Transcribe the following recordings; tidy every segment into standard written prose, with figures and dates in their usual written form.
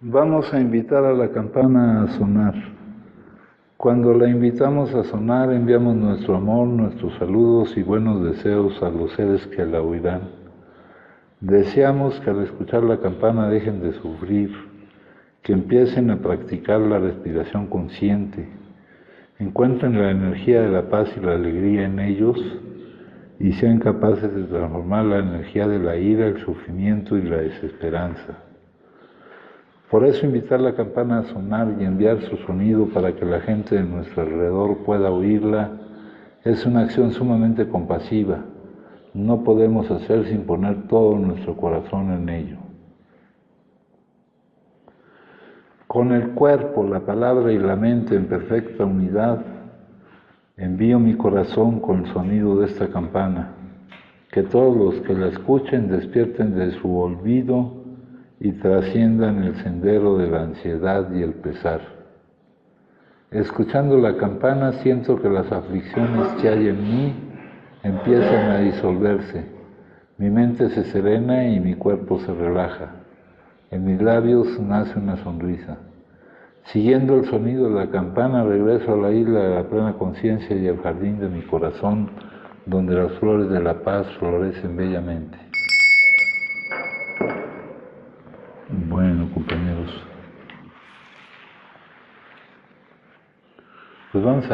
Vamos a invitar a la campana a sonar. Cuando la invitamos a sonar, enviamos nuestro amor, nuestros saludos y buenos deseos a los seres que la oirán. Deseamos que al escuchar la campana dejen de sufrir, que empiecen a practicar la respiración consciente, encuentren la energía de la paz y la alegría en ellos y sean capaces de transformar la energía de la ira, el sufrimiento y la desesperanza. Por eso invitar la campana a sonar y enviar su sonido para que la gente de nuestro alrededor pueda oírla es una acción sumamente compasiva. No podemos hacer sin poner todo nuestro corazón en ello. Con el cuerpo, la palabra y la mente en perfecta unidad, envío mi corazón con el sonido de esta campana. Que todos los que la escuchen despierten de su olvido y trasciendan el sendero de la ansiedad y el pesar. Escuchando la campana siento que las aflicciones que hay en mí empiezan a disolverse. Mi mente se serena y mi cuerpo se relaja. En mis labios nace una sonrisa. Siguiendo el sonido de la campana regreso a la isla de la plena conciencia y al jardín de mi corazón, donde las flores de la paz florecen bellamente. Bueno, compañeros, pues vamos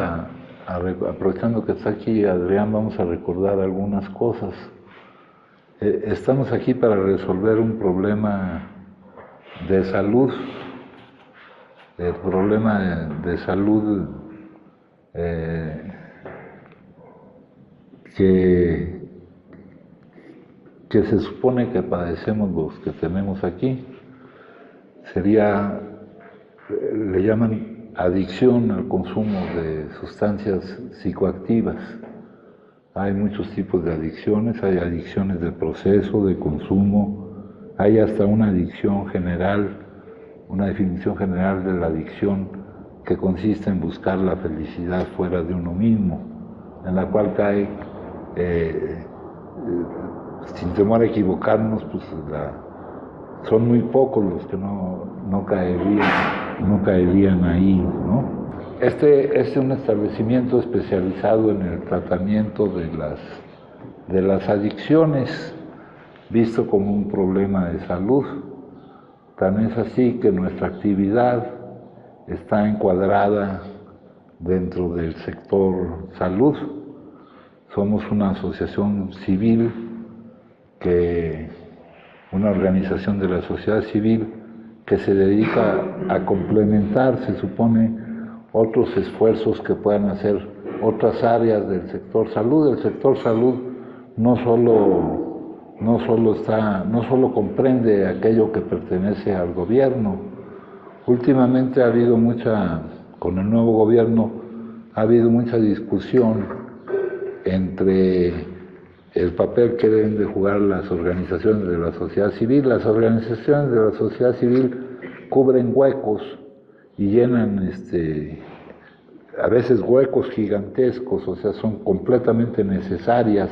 aprovechando que está aquí Adrián, vamos a recordar algunas cosas. Estamos aquí para resolver un problema de salud, el problema de salud que se supone que padecemos los que tenemos aquí. Sería, le llaman adicción al consumo de sustancias psicoactivas. Hay muchos tipos de adicciones, hay adicciones de proceso, de consumo, hay hasta una adicción general, una definición general de la adicción que consiste en buscar la felicidad fuera de uno mismo, en la cual cae, sin temor a equivocarnos, pues son muy pocos los que no caerían ahí, ¿no? Este es un establecimiento especializado en el tratamiento de las adicciones, visto como un problema de salud. Tan es así que nuestra actividad está encuadrada dentro del sector salud. Somos una asociación civil, una organización de la sociedad civil que se dedica a complementar, se supone, otros esfuerzos que puedan hacer otras áreas del sector salud. El sector salud no solo comprende aquello que pertenece al gobierno. Últimamente con el nuevo gobierno, ha habido mucha discusión entre el papel que deben de jugar las organizaciones de la sociedad civil. Las organizaciones de la sociedad civil cubren huecos y llenan a veces huecos gigantescos, o sea, son completamente necesarias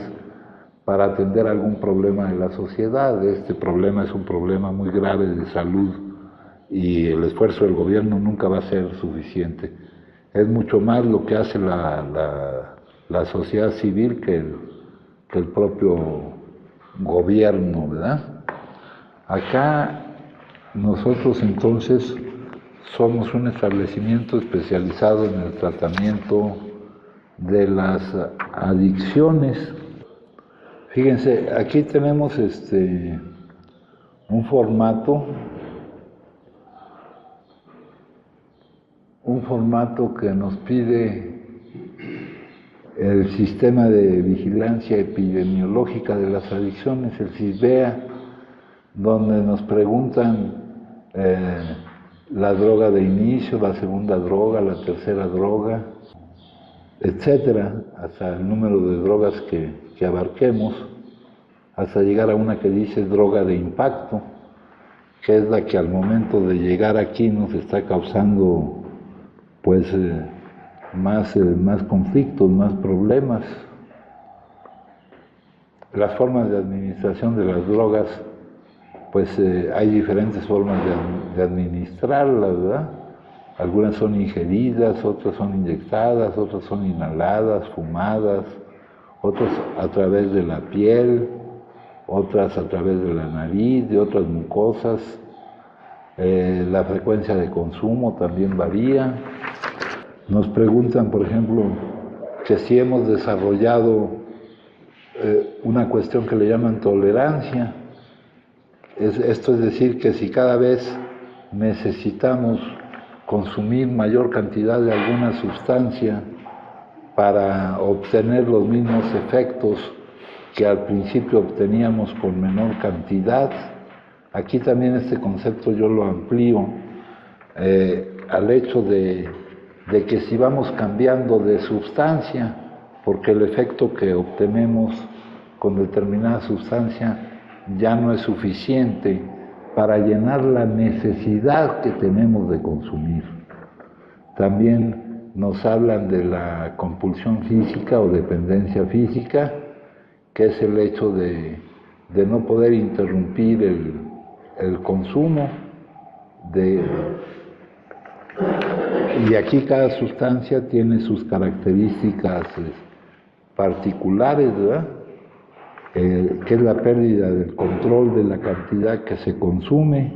para atender algún problema de la sociedad. Este problema es un problema muy grave de salud y el esfuerzo del gobierno nunca va a ser suficiente. Es mucho más lo que hace la sociedad civil que el propio gobierno, ¿verdad? Acá nosotros entonces somos un establecimiento especializado en el tratamiento de las adicciones. Fíjense, aquí tenemos un formato que nos pide el Sistema de Vigilancia Epidemiológica de las Adicciones, el SISVEA, donde nos preguntan la droga de inicio, la segunda droga, la tercera droga, etcétera, hasta el número de drogas que abarquemos, hasta llegar a una que dice droga de impacto, que es la que al momento de llegar aquí nos está causando pues más conflictos, más problemas. Las formas de administración de las drogas pues hay diferentes formas de administrarlas, ¿verdad? Algunas son ingeridas, otras son inyectadas, otras son inhaladas, fumadas, otras a través de la piel, otras a través de la nariz, de otras mucosas. La frecuencia de consumo también varía. Nos preguntan, por ejemplo, que si hemos desarrollado una cuestión que le llaman tolerancia. Esto es decir, que si cada vez necesitamos consumir mayor cantidad de alguna sustancia para obtener los mismos efectos que al principio obteníamos con menor cantidad. Aquí también este concepto yo lo amplío al hecho de que si vamos cambiando de sustancia, porque el efecto que obtenemos con determinada sustancia ya no es suficiente para llenar la necesidad que tenemos de consumir. También nos hablan de la compulsión física o dependencia física, que es el hecho de no poder interrumpir el consumo y aquí cada sustancia tiene sus características particulares, ¿verdad? Que es la pérdida del control de la cantidad que se consume.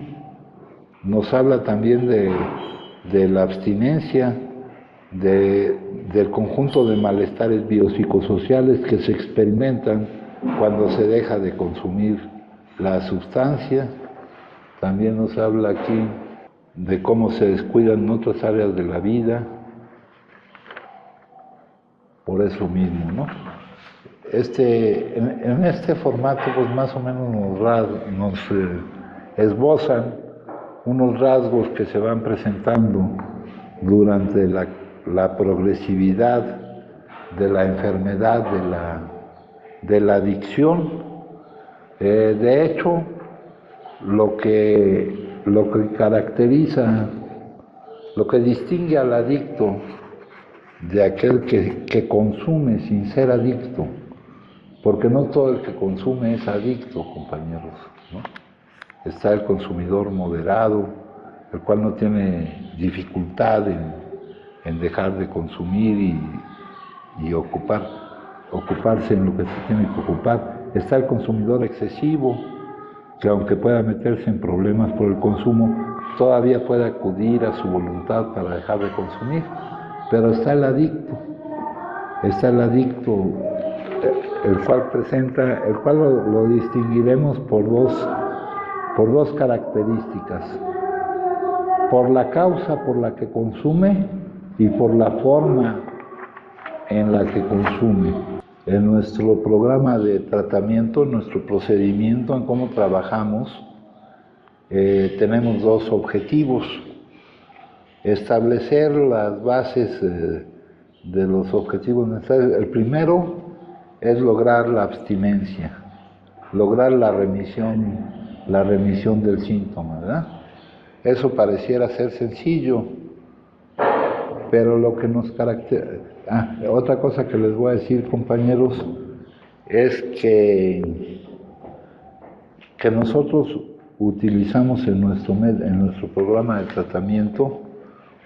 Nos habla también de la abstinencia, del conjunto de malestares biopsicosociales que se experimentan cuando se deja de consumir la sustancia. También nos habla aquí de cómo se descuidan otras áreas de la vida, por eso mismo, ¿no? En este formato, pues más o menos nos esbozan unos rasgos que se van presentando durante la progresividad de la enfermedad de la adicción. De hecho, lo que caracteriza, lo que distingue al adicto de aquel que consume sin ser adicto, porque no todo el que consume es adicto, compañeros, ¿no? Está el consumidor moderado, el cual no tiene dificultad en dejar de consumir y ocuparse en lo que se tiene que ocupar. Está el consumidor excesivo, que aunque pueda meterse en problemas por el consumo, todavía puede acudir a su voluntad para dejar de consumir. Pero está el adicto, el cual lo distinguiremos por dos características: por la causa por la que consume y por la forma en la que consume. En nuestro programa de tratamiento, en nuestro procedimiento, en cómo trabajamos, tenemos dos objetivos: establecer las bases de los objetivos necesarios. El primero es lograr la abstinencia, lograr la remisión del síntoma, ¿verdad? Eso pareciera ser sencillo, pero lo que nos caracteriza... otra cosa que les voy a decir, compañeros, es que nosotros utilizamos en nuestro programa de tratamiento,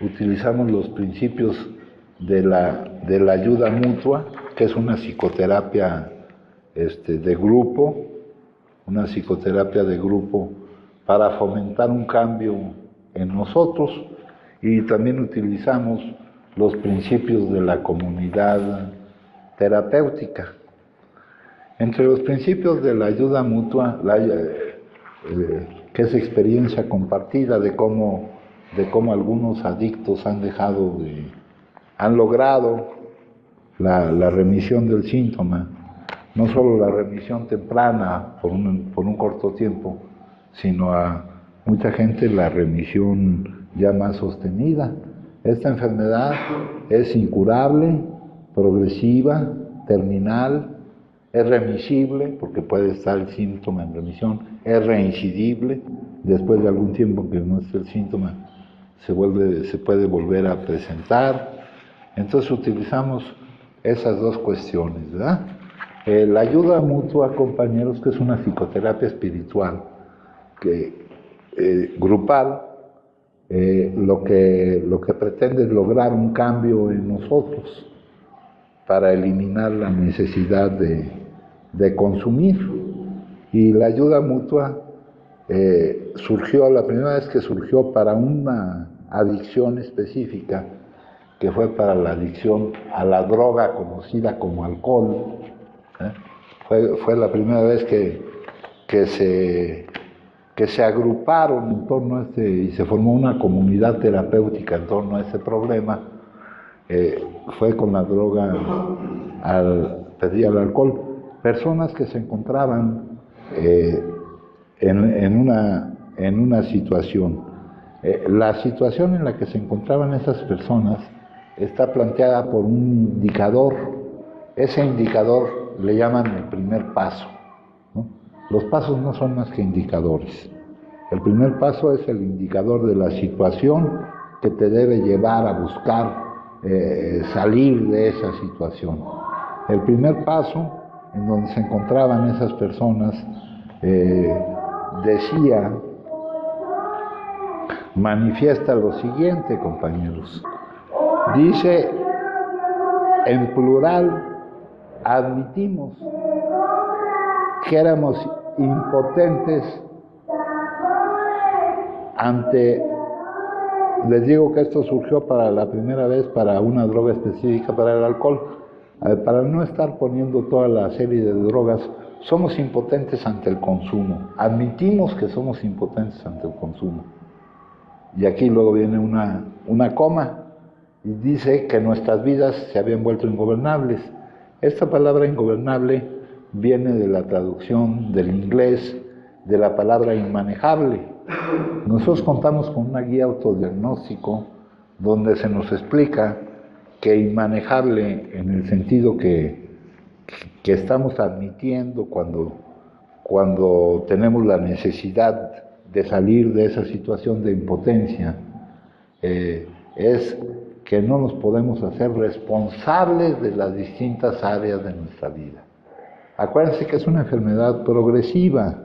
utilizamos los principios de la ayuda mutua, que es una psicoterapia de grupo, para fomentar un cambio en nosotros, y también utilizamos los principios de la comunidad terapéutica. Entre los principios de la ayuda mutua, que es experiencia compartida de cómo algunos adictos han logrado la remisión del síntoma, no solo la remisión temprana por un corto tiempo, sino a mucha gente la remisión ya más sostenida. Esta enfermedad es incurable, progresiva, terminal, es remisible porque puede estar el síntoma en remisión, es reincidible, después de algún tiempo que no esté el síntoma se puede volver a presentar. Entonces utilizamos esas dos cuestiones, ¿verdad? La ayuda mutua, compañeros, que es una psicoterapia espiritual, grupal, lo que pretende es lograr un cambio en nosotros para eliminar la necesidad de consumir. Y la ayuda mutua surgió, la primera vez que surgió, para una adicción específica, que fue para la adicción a la droga conocida como alcohol. Fue la primera vez que se agruparon en torno a y se formó una comunidad terapéutica en torno a ese problema. Fue con la droga, al alcohol. Personas que se encontraban en una situación. La situación en la que se encontraban esas personas está planteada por un indicador. Ese indicador le llaman el primer paso, ¿no? Los pasos no son más que indicadores. El primer paso es el indicador de la situación que te debe llevar a buscar salir de esa situación. El primer paso, en donde se encontraban esas personas, decía, manifiesta lo siguiente, compañeros. Dice, en plural, admitimos que éramos impotentes ante, les digo que esto surgió para la primera vez para una droga específica, para el alcohol. Para no estar poniendo toda la serie de drogas, somos impotentes ante el consumo. Admitimos que somos impotentes ante el consumo. Y aquí luego viene una coma y dice que nuestras vidas se habían vuelto ingobernables. Esta palabra ingobernable viene de la traducción del inglés de la palabra inmanejable. Nosotros contamos con una guía autodiagnóstico donde se nos explica que inmanejable, en el sentido que estamos admitiendo cuando tenemos la necesidad de salir de esa situación de impotencia, es que no nos podemos hacer responsables de las distintas áreas de nuestra vida. Acuérdense que es una enfermedad progresiva,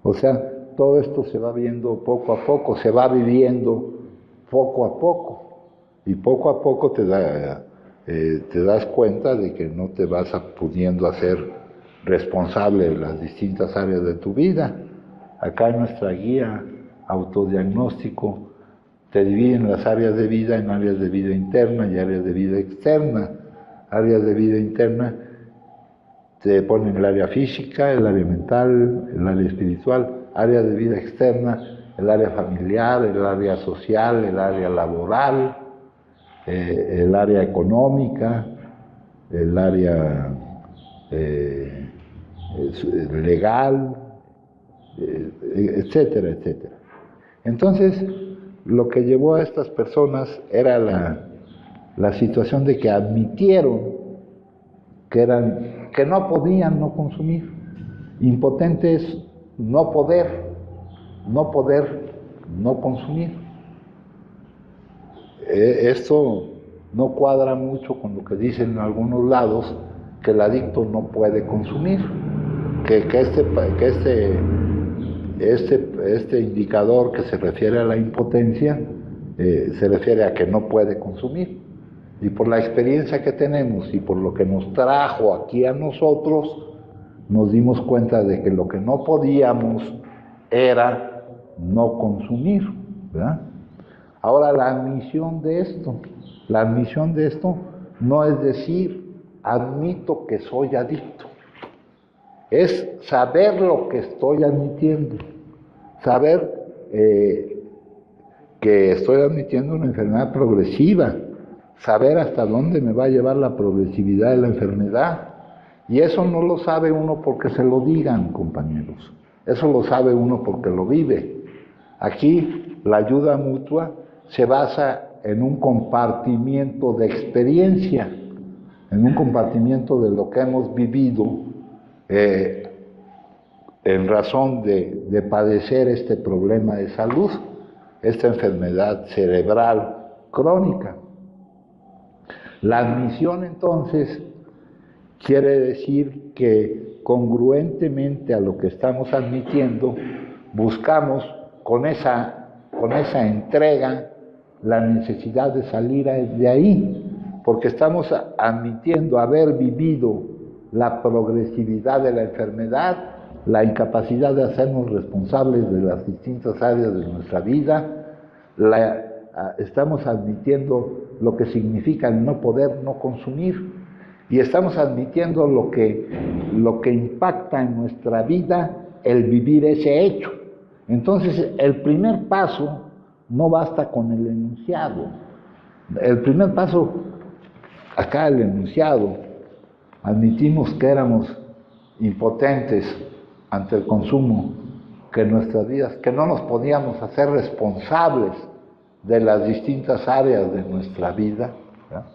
o sea, todo esto se va viendo poco a poco, se va viviendo poco a poco, y poco a poco te das cuenta de que no te vas pudiendo hacer responsable de las distintas áreas de tu vida. Acá en nuestra guía autodiagnóstico te dividen las áreas de vida en áreas de vida interna y áreas de vida externa. Áreas de vida interna te ponen el área física, el área mental, el área espiritual. Áreas de vida externa, el área familiar, el área social, el área laboral, el área económica, el área legal, etcétera, etcétera. Entonces, lo que llevó a estas personas era la situación de que admitieron que no podían no consumir. Impotentes, no poder no consumir. Esto no cuadra mucho con lo que dicen en algunos lados, que el adicto no puede consumir, que este indicador que se refiere a la impotencia se refiere a que no puede consumir. Y por la experiencia que tenemos y por lo que nos trajo aquí a nosotros, nos dimos cuenta de que lo que no podíamos era no consumir, ¿verdad? Ahora, la admisión de esto no es decir, admito que soy adicto. Es saber lo que estoy admitiendo, saber que estoy admitiendo una enfermedad progresiva, saber hasta dónde me va a llevar la progresividad de la enfermedad. Y eso no lo sabe uno porque se lo digan, compañeros. Eso lo sabe uno porque lo vive. Aquí la ayuda mutua se basa en un compartimiento de experiencia, en un compartimiento de lo que hemos vivido en razón de padecer este problema de salud, esta enfermedad cerebral crónica. La admisión, entonces, quiere decir que congruentemente a lo que estamos admitiendo, buscamos con esa entrega la necesidad de salir de ahí, porque estamos admitiendo haber vivido la progresividad de la enfermedad, la incapacidad de hacernos responsables de las distintas áreas de nuestra vida, estamos admitiendo lo que significa el no poder no consumir, y estamos admitiendo lo que impacta en nuestra vida el vivir ese hecho. Entonces, el primer paso no basta con el enunciado. El primer paso, acá el enunciado, admitimos que éramos impotentes ante el consumo, que en nuestras vidas, que no nos podíamos hacer responsables de las distintas áreas de nuestra vida, ¿verdad?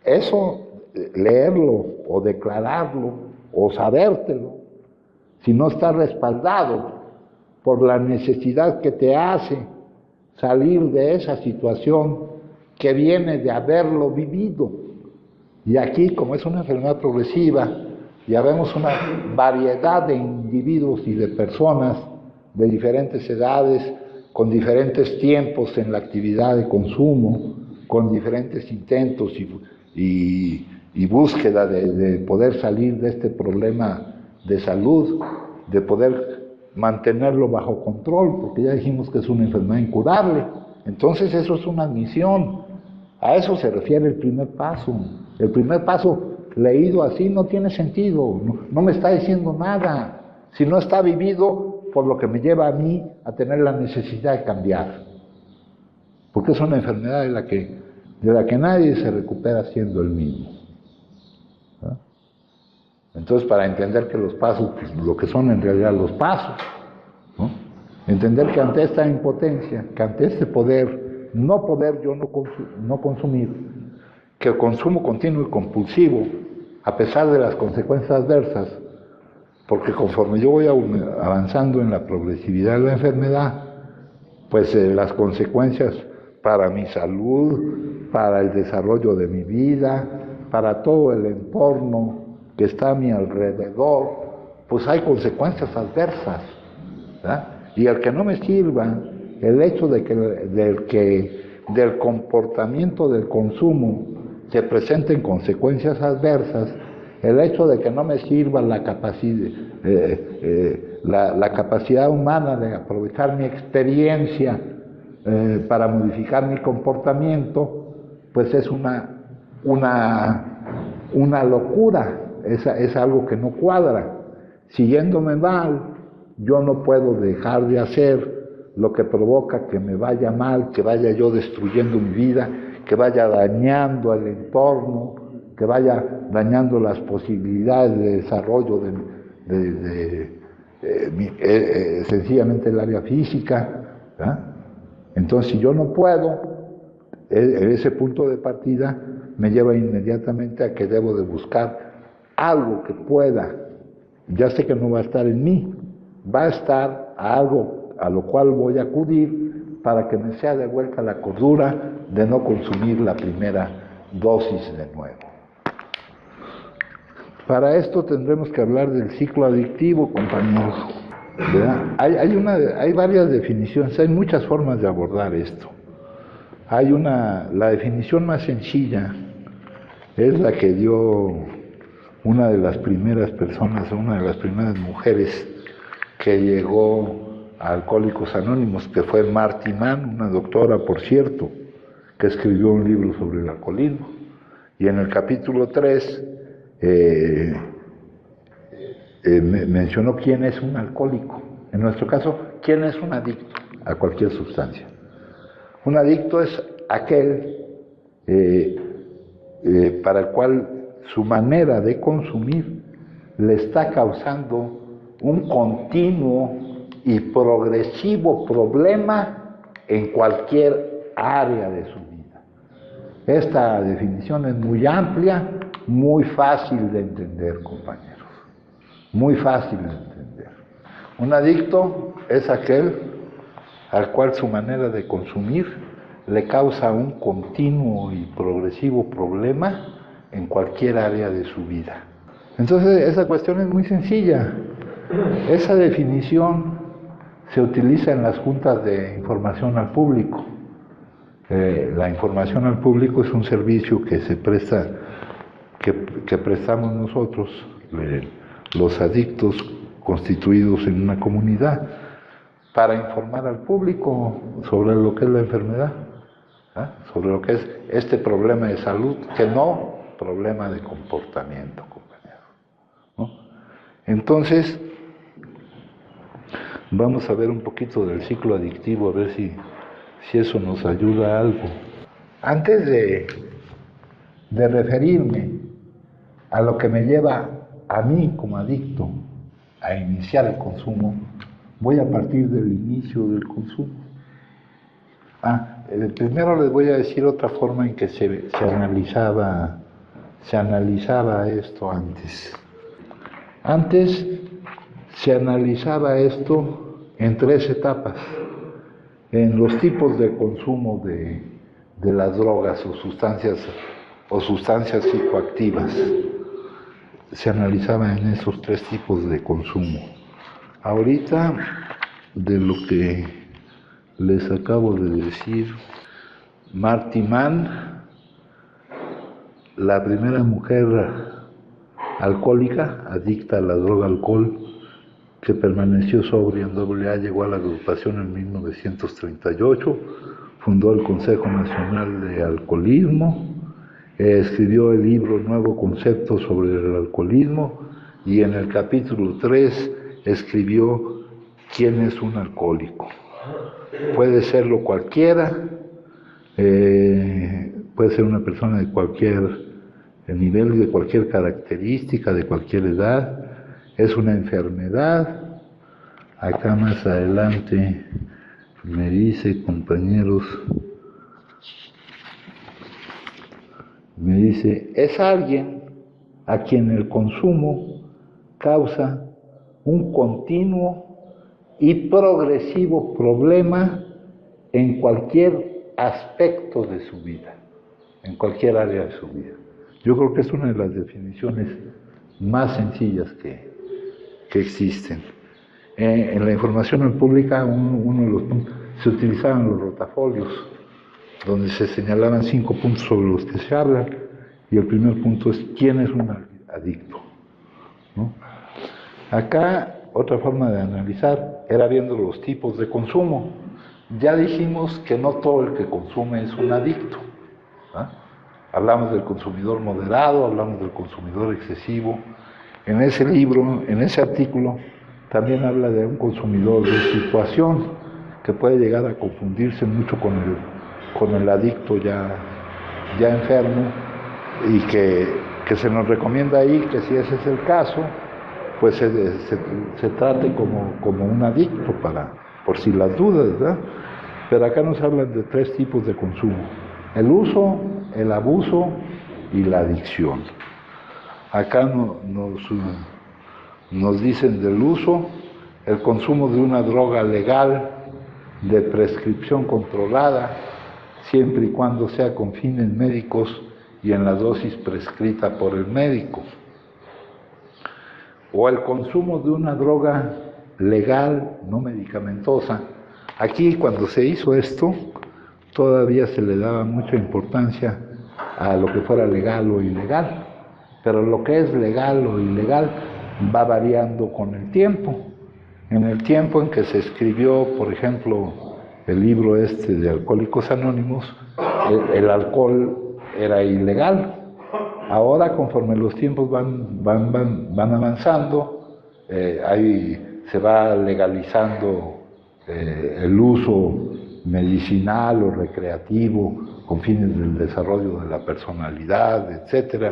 Eso, leerlo o declararlo o sabértelo, si no está respaldado por la necesidad que te hace salir de esa situación que viene de haberlo vivido. Y aquí, como es una enfermedad progresiva, ya vemos una variedad de individuos y de personas de diferentes edades, con diferentes tiempos en la actividad de consumo, con diferentes intentos y búsqueda de poder salir de este problema de salud, de poder mantenerlo bajo control, porque ya dijimos que es una enfermedad incurable. Entonces eso es una admisión. A eso se refiere el primer paso. El primer paso, leído así, no tiene sentido, no me está diciendo nada, si no está vivido por lo que me lleva a mí a tener la necesidad de cambiar. Porque es una enfermedad de la que nadie se recupera siendo el mismo. ¿Ah? Entonces, para entender que los pasos, pues, lo que son en realidad los pasos, ¿no? Entender que ante esta impotencia, que ante este poder, yo no consumir, que el consumo continuo y compulsivo, a pesar de las consecuencias adversas, porque conforme yo voy avanzando en la progresividad de la enfermedad, pues las consecuencias para mi salud, para el desarrollo de mi vida, para todo el entorno que está a mi alrededor, pues hay consecuencias adversas, ¿verdad? Y al que no me sirva el hecho de que del comportamiento del consumo se presenten consecuencias adversas, el hecho de que no me sirva la capacidad humana de aprovechar mi experiencia para modificar mi comportamiento, pues es una locura, es algo que no cuadra. Siguiéndome mal, yo no puedo dejar de hacer lo que provoca que me vaya mal, que vaya yo destruyendo mi vida, que vaya dañando al entorno, que vaya dañando las posibilidades de desarrollo sencillamente el área física, ¿verdad? Entonces, si yo no puedo, ese punto de partida me lleva inmediatamente a que debo de buscar algo que pueda, ya sé que no va a estar en mí, va a estar a algo a lo cual voy a acudir para que me sea devuelta la cordura de no consumir la primera dosis de nuevo. Para esto tendremos que hablar del ciclo adictivo, compañeros, ¿verdad? Hay varias definiciones, hay muchas formas de abordar esto. La definición más sencilla es la que dio una de las primeras personas, una de las primeras mujeres que llegó a Alcohólicos Anónimos, que fue Marty Mann, una doctora, por cierto, que escribió un libro sobre el alcoholismo. Y en el capítulo 3 mencionó quién es un alcohólico. En nuestro caso, quién es un adicto a cualquier sustancia. Un adicto es aquel para el cual su manera de consumir le está causando un continuo y progresivo problema en cualquier área de su vida. Esta definición es muy amplia, muy fácil de entender, compañeros. Muy fácil de entender. Un adicto es aquel al cual su manera de consumir le causa un continuo y progresivo problema en cualquier área de su vida. Entonces, esa cuestión es muy sencilla. Esa definición se utiliza en las juntas de información al público. La información al público es un servicio que se presta, que prestamos nosotros, los adictos constituidos en una comunidad, para informar al público sobre lo que es la enfermedad, sobre lo que es este problema de salud, que no problema de comportamiento, compañeros, ¿no? Entonces, vamos a ver un poquito del ciclo adictivo, a ver si eso nos ayuda a algo. Antes de referirme a lo que me lleva a mí como adicto a iniciar el consumo, voy a partir del inicio del consumo. Primero les voy a decir otra forma en que se analizaba esto antes. Antes se analizaba esto en 3 etapas. En los tipos de consumo de las drogas o sustancias psicoactivas. Se analizaba en esos 3 tipos de consumo. Ahorita, de lo que les acabo de decir, Marty Mann, la primera mujer alcohólica, adicta a la droga alcohol, que permaneció sobria en AA, llegó a la agrupación en 1938, fundó el Consejo Nacional de Alcoholismo, escribió el libro Nuevo Concepto sobre el Alcoholismo, y en el capítulo 3 escribió ¿Quién es un alcohólico? Puede serlo cualquiera, puede ser una persona de cualquier nivel, de cualquier característica, de cualquier edad. Es una enfermedad. Acá más adelante me dice, compañeros, me dice, es alguien a quien el consumo causa un continuo y progresivo problema en cualquier aspecto de su vida, en cualquier área de su vida. Yo creo que es una de las definiciones más sencillas que existen. En la información pública, uno de los puntos, se utilizaban los rotafolios, donde se señalaban 5 puntos sobre los que se habla, y el primer punto es ¿quién es un adicto? ¿No? Acá, otra forma de analizar era viendo los tipos de consumo. Ya dijimos que no todo el que consume es un adicto, ¿no? Hablamos del consumidor moderado, hablamos del consumidor excesivo. En ese libro, en ese artículo, también habla de un consumidor de situación que puede llegar a confundirse mucho con el adicto ya enfermo, y que se nos recomienda ahí que si ese es el caso, pues se trate como un adicto por si las dudas, ¿verdad? Pero acá nos hablan de 3 tipos de consumo: el uso, el abuso y la adicción. Acá nos dicen del uso, el consumo de una droga legal de prescripción controlada, siempre y cuando sea con fines médicos y en la dosis prescrita por el médico. O el consumo de una droga legal, no medicamentosa. Aquí, cuando se hizo esto, todavía se le daba mucha importancia a lo que fuera legal o ilegal, pero lo que es legal o ilegal va variando con el tiempo. En el tiempo en que se escribió, por ejemplo, el libro de Alcohólicos Anónimos, el alcohol era ilegal. Ahora, conforme los tiempos van avanzando, se va legalizando el uso medicinal o recreativo con fines del desarrollo de la personalidad, etcétera.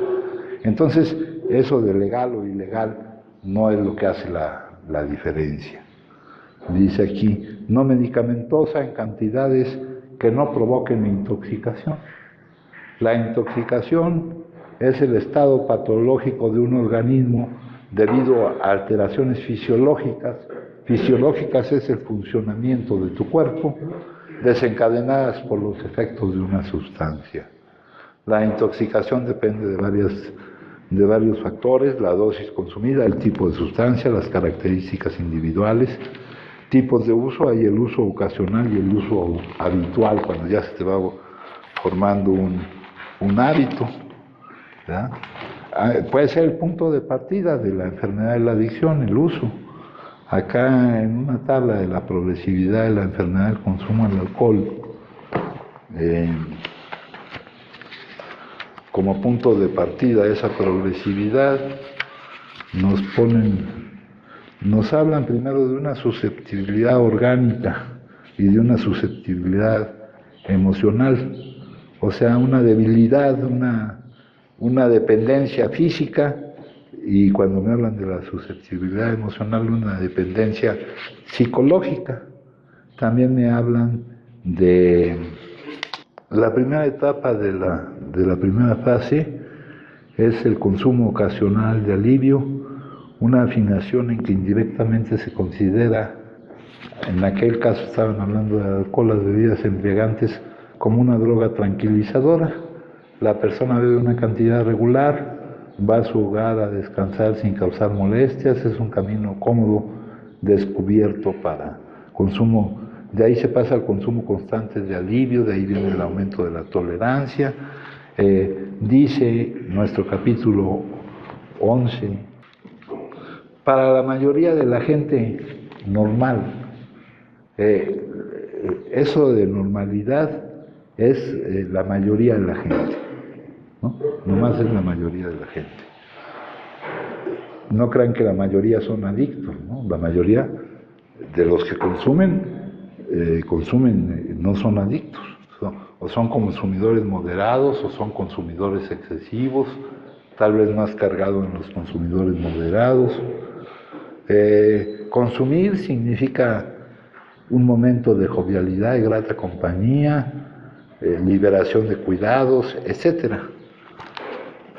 Entonces, eso de legal o ilegal no es lo que hace la diferencia. Dice aquí, no medicamentosa en cantidades que no provoquen intoxicación. La intoxicación es el estado patológico de un organismo debido a alteraciones fisiológicas. Fisiológicas es el funcionamiento de tu cuerpo, desencadenadas por los efectos de una sustancia. La intoxicación depende de varios factores: la dosis consumida, el tipo de sustancia, las características individuales. tipos de uso. Hay el uso ocasional y el uso habitual, cuando ya se te va formando un hábito, ¿verdad? Puede ser el punto de partida de la enfermedad de la adicción, el uso. Acá en una tabla de la progresividad de la enfermedad del consumo del alcohol, como punto de partida esa progresividad, nos hablan primero de una susceptibilidad orgánica y de una susceptibilidad emocional, o sea, una debilidad, una dependencia física, y cuando me hablan de la susceptibilidad emocional, una dependencia psicológica. También me hablan de la primera etapa de la primera fase, es el consumo ocasional de alivio, una afinación en que indirectamente se considera, en aquel caso estaban hablando de alcohol, las bebidas embriagantes, como una droga tranquilizadora. La persona bebe una cantidad regular, va a su hogar a descansar sin causar molestias, es un camino cómodo, descubierto para consumo. De ahí se pasa al consumo constante de alivio, de ahí viene el aumento de la tolerancia. Dice nuestro capítulo 11, para la mayoría de la gente normal, eso de normalidad es la mayoría de la gente, ¿no? Nomás es la mayoría de la gente. No crean que la mayoría son adictos, ¿no? La mayoría de los que consumen, no son adictos, o son consumidores moderados, o son consumidores excesivos, tal vez más cargado en los consumidores moderados. Consumir significa un momento de jovialidad y grata compañía, liberación de cuidados, etc.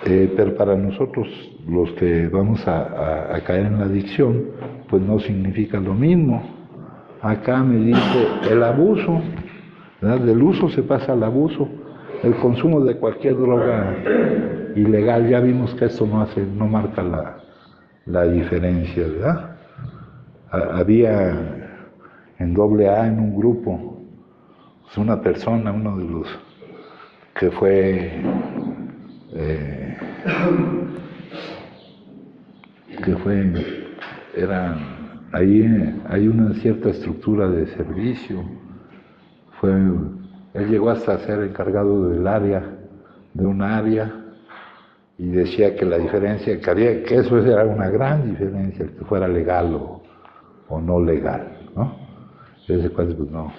Pero para nosotros, los que vamos a caer en la adicción, pues no significa lo mismo. Acá me dice el abuso, ¿verdad? Del uso se pasa al abuso, el consumo de cualquier droga ilegal. Ya vimos que esto no marca la diferencia, ¿verdad? Había en AA, en un grupo, pues una persona, uno de los que fue ahí hay una cierta estructura de servicio. Él llegó hasta ser encargado de un área, y decía que la diferencia que eso era una gran diferencia, que fuera legal o no legal, ¿no? Ese cuate pues no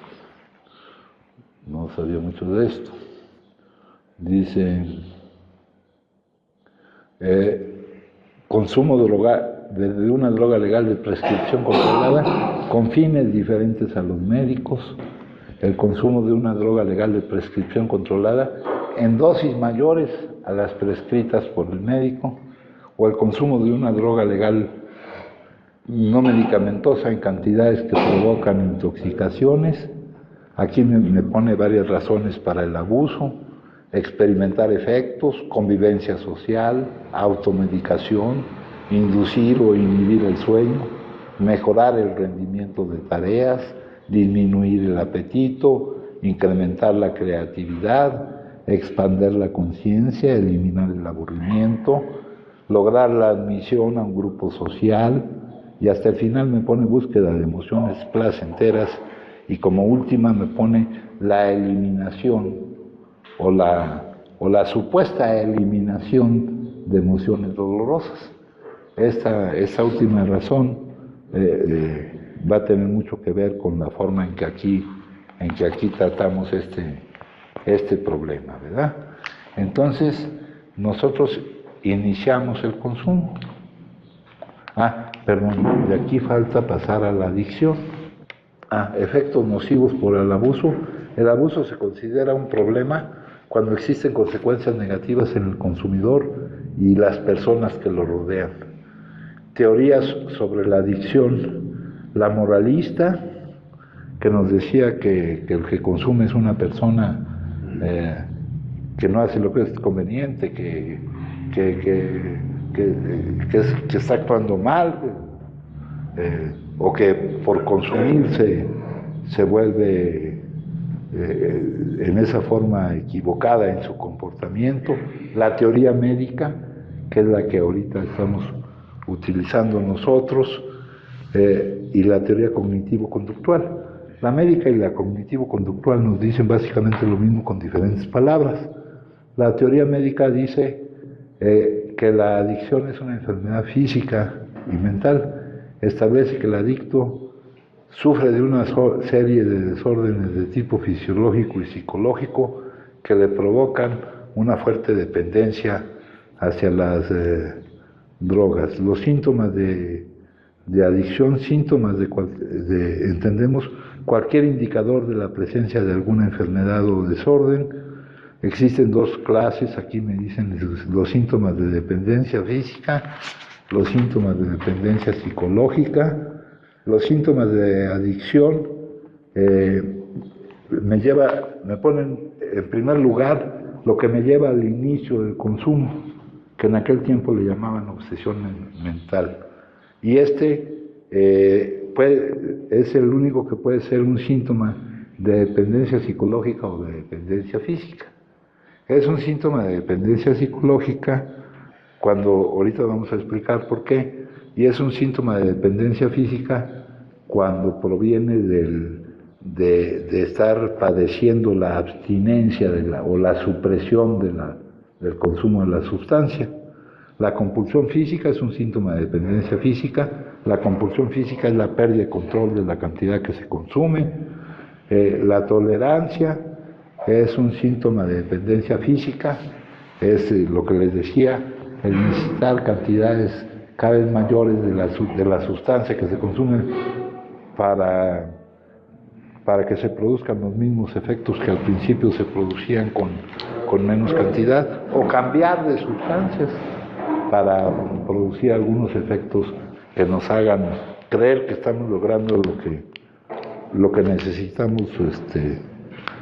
sabía mucho de esto. Dice, consumo de una droga legal de prescripción controlada con fines diferentes a los médicos, el consumo de una droga legal de prescripción controlada en dosis mayores a las prescritas por el médico, o el consumo de una droga legal no medicamentosa en cantidades que provocan intoxicaciones. Aquí me pone varias razones para el abuso: experimentar efectos, convivencia social, automedicación, inducir o inhibir el sueño, mejorar el rendimiento de tareas, disminuir el apetito, incrementar la creatividad, expander la conciencia, eliminar el aburrimiento, lograr la admisión a un grupo social, y hasta el final me pone búsqueda de emociones placenteras, y como última me pone la eliminación o la supuesta eliminación de emociones dolorosas. Esta última razón va a tener mucho que ver con la forma en que aquí tratamos este problema, ¿verdad? Entonces, nosotros iniciamos el consumo. Perdón, de aquí falta pasar a la adicción. Efectos nocivos por el abuso. El abuso se considera un problema cuando existen consecuencias negativas en el consumidor y las personas que lo rodean. Teorías sobre la adicción: la moralista, que nos decía que el que consume es una persona que no hace lo que es conveniente, que está actuando mal, o que por consumirse se vuelve en esa forma equivocada en su comportamiento, la teoría médica, que es la que ahorita estamos utilizando nosotros, y la teoría cognitivo-conductual. La médica y la cognitivo-conductual nos dicen básicamente lo mismo con diferentes palabras. La teoría médica dice que la adicción es una enfermedad física y mental. Establece que el adicto sufre de una serie de desórdenes de tipo fisiológico y psicológico que le provocan una fuerte dependencia hacia las drogas. Los síntomas de adicción, síntomas entendemos, cualquier indicador de la presencia de alguna enfermedad o desorden. Existen dos clases, aquí me dicen los síntomas de dependencia física, los síntomas de dependencia psicológica. Los síntomas de adicción me ponen en primer lugar lo que me lleva al inicio del consumo, que en aquel tiempo le llamaban obsesión mental. Y es el único que puede ser un síntoma de dependencia psicológica o de dependencia física. Es un síntoma de dependencia psicológica cuando, ahorita vamos a explicar por qué, y es un síntoma de dependencia física cuando proviene de estar padeciendo la abstinencia o la supresión del consumo de la sustancia. La compulsión física es un síntoma de dependencia física. La compulsión física es la pérdida de control de la cantidad que se consume. La tolerancia es un síntoma de dependencia física. Es lo que les decía, el necesitar cantidades cada vez mayores de la sustancia que se consume para que se produzcan los mismos efectos que al principio se producían con menos cantidad, o cambiar de sustancias para producir algunos efectos que nos hagan creer que estamos logrando lo que necesitamos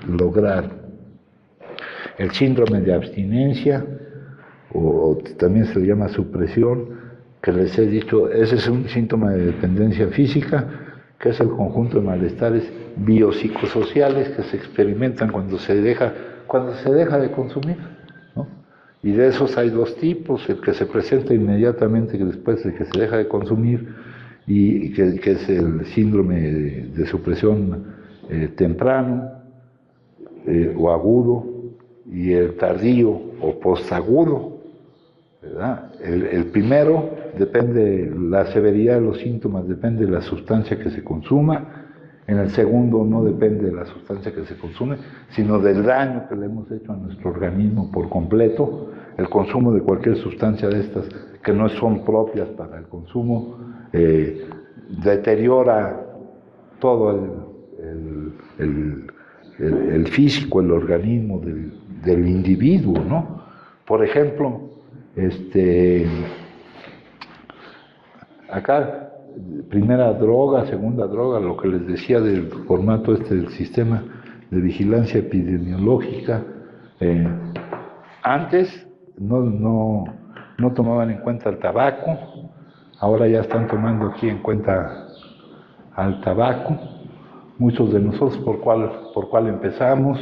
lograr. El síndrome de abstinencia, o también se le llama supresión, que les he dicho, ese es un síntoma de dependencia física, que es el conjunto de malestares biopsicosociales que se experimentan cuando se deja de consumir, ¿no? Y de esos hay dos tipos: el que se presenta inmediatamente después de que se deja de consumir, y que es el síndrome de supresión temprano o agudo, y el tardío o postagudo, ¿verdad? El primero depende, la severidad de los síntomas depende de la sustancia que se consuma. En el segundo no depende de la sustancia que se consume, sino del daño que le hemos hecho a nuestro organismo por completo. El consumo de cualquier sustancia de estas que no son propias para el consumo deteriora todo el físico, el organismo del individuo, ¿no? Por ejemplo, acá, primera droga, segunda droga, lo que les decía del formato del sistema de vigilancia epidemiológica. Antes no tomaban en cuenta el tabaco, ahora ya están tomando aquí en cuenta al tabaco. Muchos de nosotros por cuál empezamos,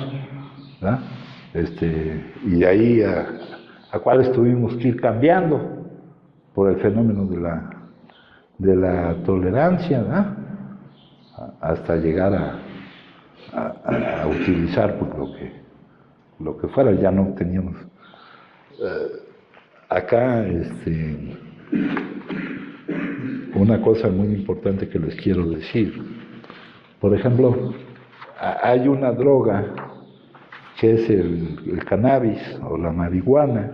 ¿verdad? Y de ahí a cuáles tuvimos que ir cambiando por el fenómeno de la tolerancia, ¿verdad? Hasta llegar a utilizar pues, lo que fuera. Ya no teníamos acá una cosa muy importante que les quiero decir. Por ejemplo, hay una droga que es el cannabis o la marihuana,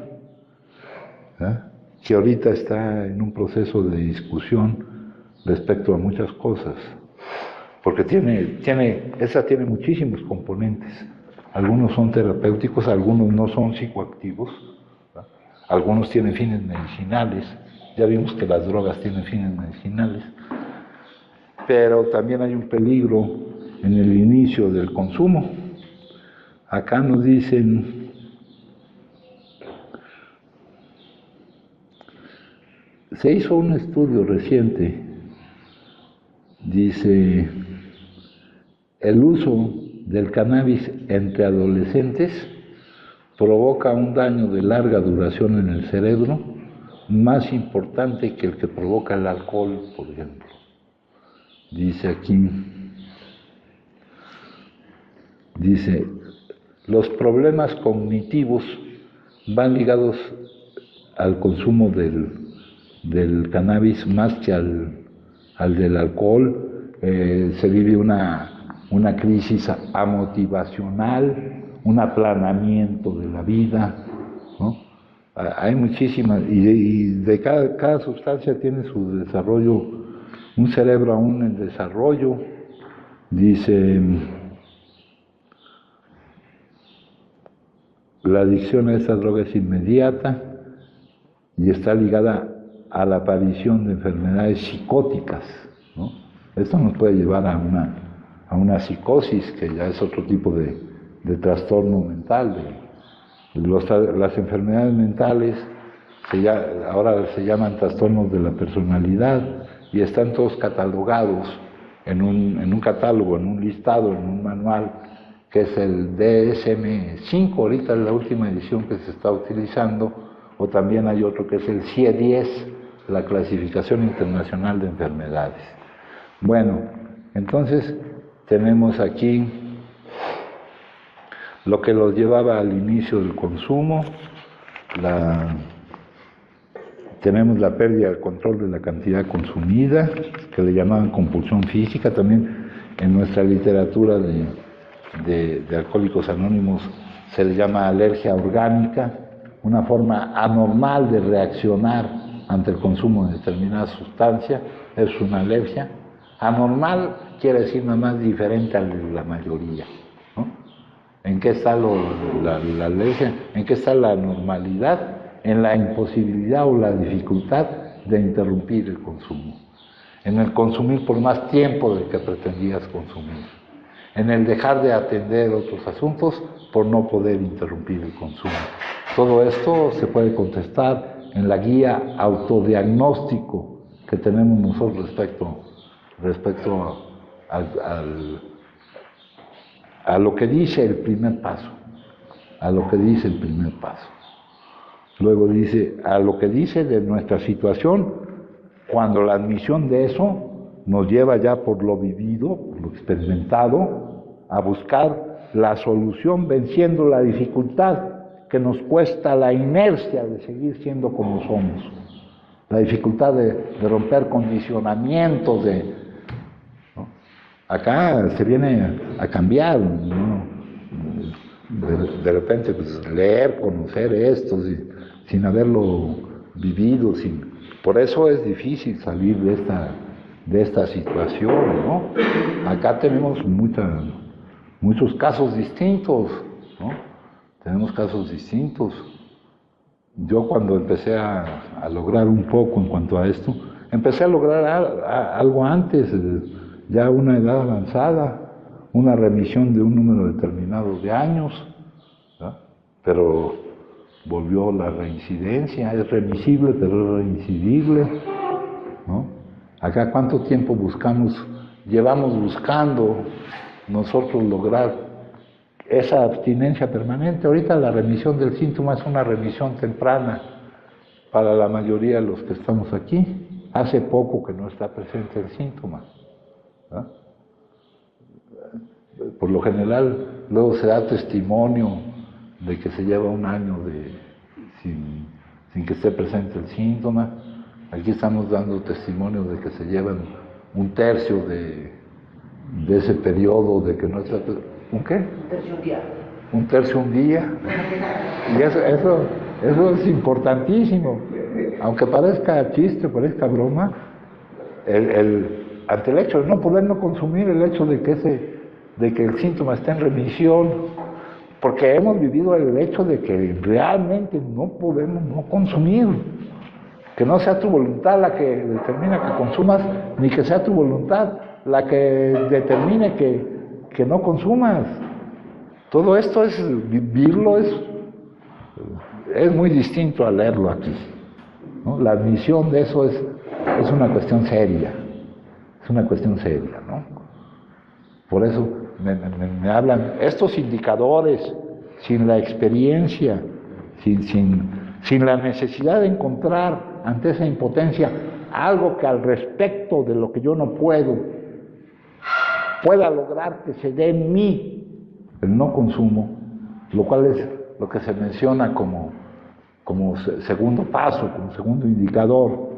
¿verdad?, que ahorita está en un proceso de discusión respecto a muchas cosas, porque esa tiene muchísimos componentes. Algunos son terapéuticos, algunos no son psicoactivos, ¿verdad? Algunos tienen fines medicinales. Ya vimos que las drogas tienen fines medicinales, pero también hay un peligro en el inicio del consumo. Acá nos dicen, se hizo un estudio reciente Dice, el uso del cannabis entre adolescentes provoca un daño de larga duración en el cerebro, más importante que el que provoca el alcohol, por ejemplo. Dice aquí, los problemas cognitivos van ligados al consumo del cannabis más que al del alcohol. Se vive una crisis amotivacional, un aplanamiento de la vida, ¿no? Hay muchísimas, y de cada sustancia tiene su desarrollo, un cerebro aún en desarrollo. Dice, la adicción a esta droga es inmediata y está ligada a la aparición de enfermedades psicóticas, ¿no? Esto nos puede llevar a una psicosis, que ya es otro tipo de trastorno mental. Las enfermedades mentales ahora se llaman trastornos de la personalidad y están todos catalogados en un catálogo, en un listado, en un manual, que es el DSM-5, ahorita es la última edición que se está utilizando, o también hay otro que es el CIE-10, la Clasificación Internacional de Enfermedades. Bueno, entonces tenemos aquí lo que los llevaba al inicio del consumo, tenemos la pérdida del control de la cantidad consumida, que le llamaban compulsión física. También en nuestra literatura de Alcohólicos Anónimos se le llama alergia orgánica, una forma anormal de reaccionar ante el consumo de determinada sustancia, es una alergia. Anormal quiere decir nada más diferente a la mayoría, ¿no? ¿En qué está la alergia? ¿En qué está la normalidad? En la imposibilidad o la dificultad de interrumpir el consumo, en el consumir por más tiempo del que pretendías consumir, en el dejar de atender otros asuntos por no poder interrumpir el consumo. Todo esto se puede contestar en la guía autodiagnóstico que tenemos nosotros respecto a lo que dice el primer paso, Luego dice, a lo que dice de nuestra situación, cuando la admisión de eso nos lleva ya por lo vivido, por lo experimentado, a buscar la solución venciendo la dificultad que nos cuesta la inercia de seguir siendo como somos, la dificultad de romper condicionamientos, ¿no? Acá se viene a cambiar, ¿no? De repente, pues, leer, conocer esto, sin haberlo vivido, por eso es difícil salir de esta situación, ¿no? Acá tenemos muchos casos distintos, ¿no? Tenemos casos distintos. Yo cuando empecé a lograr un poco en cuanto a esto, empecé a lograr algo antes, ya a una edad avanzada, una remisión de un número determinado de años, ¿no? Pero volvió la reincidencia, es remisible, pero es reincidible, ¿no? Acá, ¿cuánto tiempo llevamos buscando nosotros lograr esa abstinencia permanente? Ahorita la remisión del síntoma es una remisión temprana para la mayoría de los que estamos aquí. Hace poco que no está presente el síntoma, ¿no? Por lo general, luego se da testimonio de que se lleva un año sin que esté presente el síntoma. Aquí estamos dando testimonio de que se llevan un tercio de ese periodo de que no está... ¿Un qué? Un tercio un día. Y eso es importantísimo. Aunque parezca chiste, parezca broma, ante el hecho de no poder no consumir, el hecho de que el síntoma está en remisión, porque hemos vivido el hecho de que realmente no podemos no consumir, que no sea tu voluntad la que determina que consumas, ni que sea tu voluntad la que determine que no consumas. Todo esto es vivirlo, es muy distinto a leerlo aquí, ¿no? La admisión de eso es una cuestión seria, Es una cuestión seria, ¿no? Por eso me hablan estos indicadores, sin la experiencia, sin la necesidad de encontrar ante esa impotencia algo que al respecto de lo que yo no puedo, pueda lograr que se dé en mí el no consumo, lo cual es lo que se menciona como segundo paso, como segundo indicador,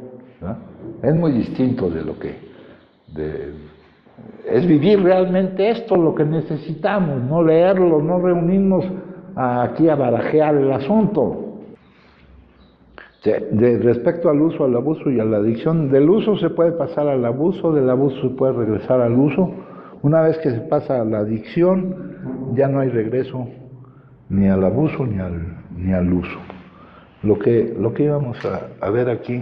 ¿verdad? Es muy distinto de lo que... es vivir realmente esto lo que necesitamos, no leerlo, no reunirnos aquí a barajear el asunto. Respecto al uso, al abuso y a la adicción, del uso se puede pasar al abuso, del abuso se puede regresar al uso. Una vez que se pasa a la adicción, ya no hay regreso ni al abuso ni al uso. Lo que íbamos a ver aquí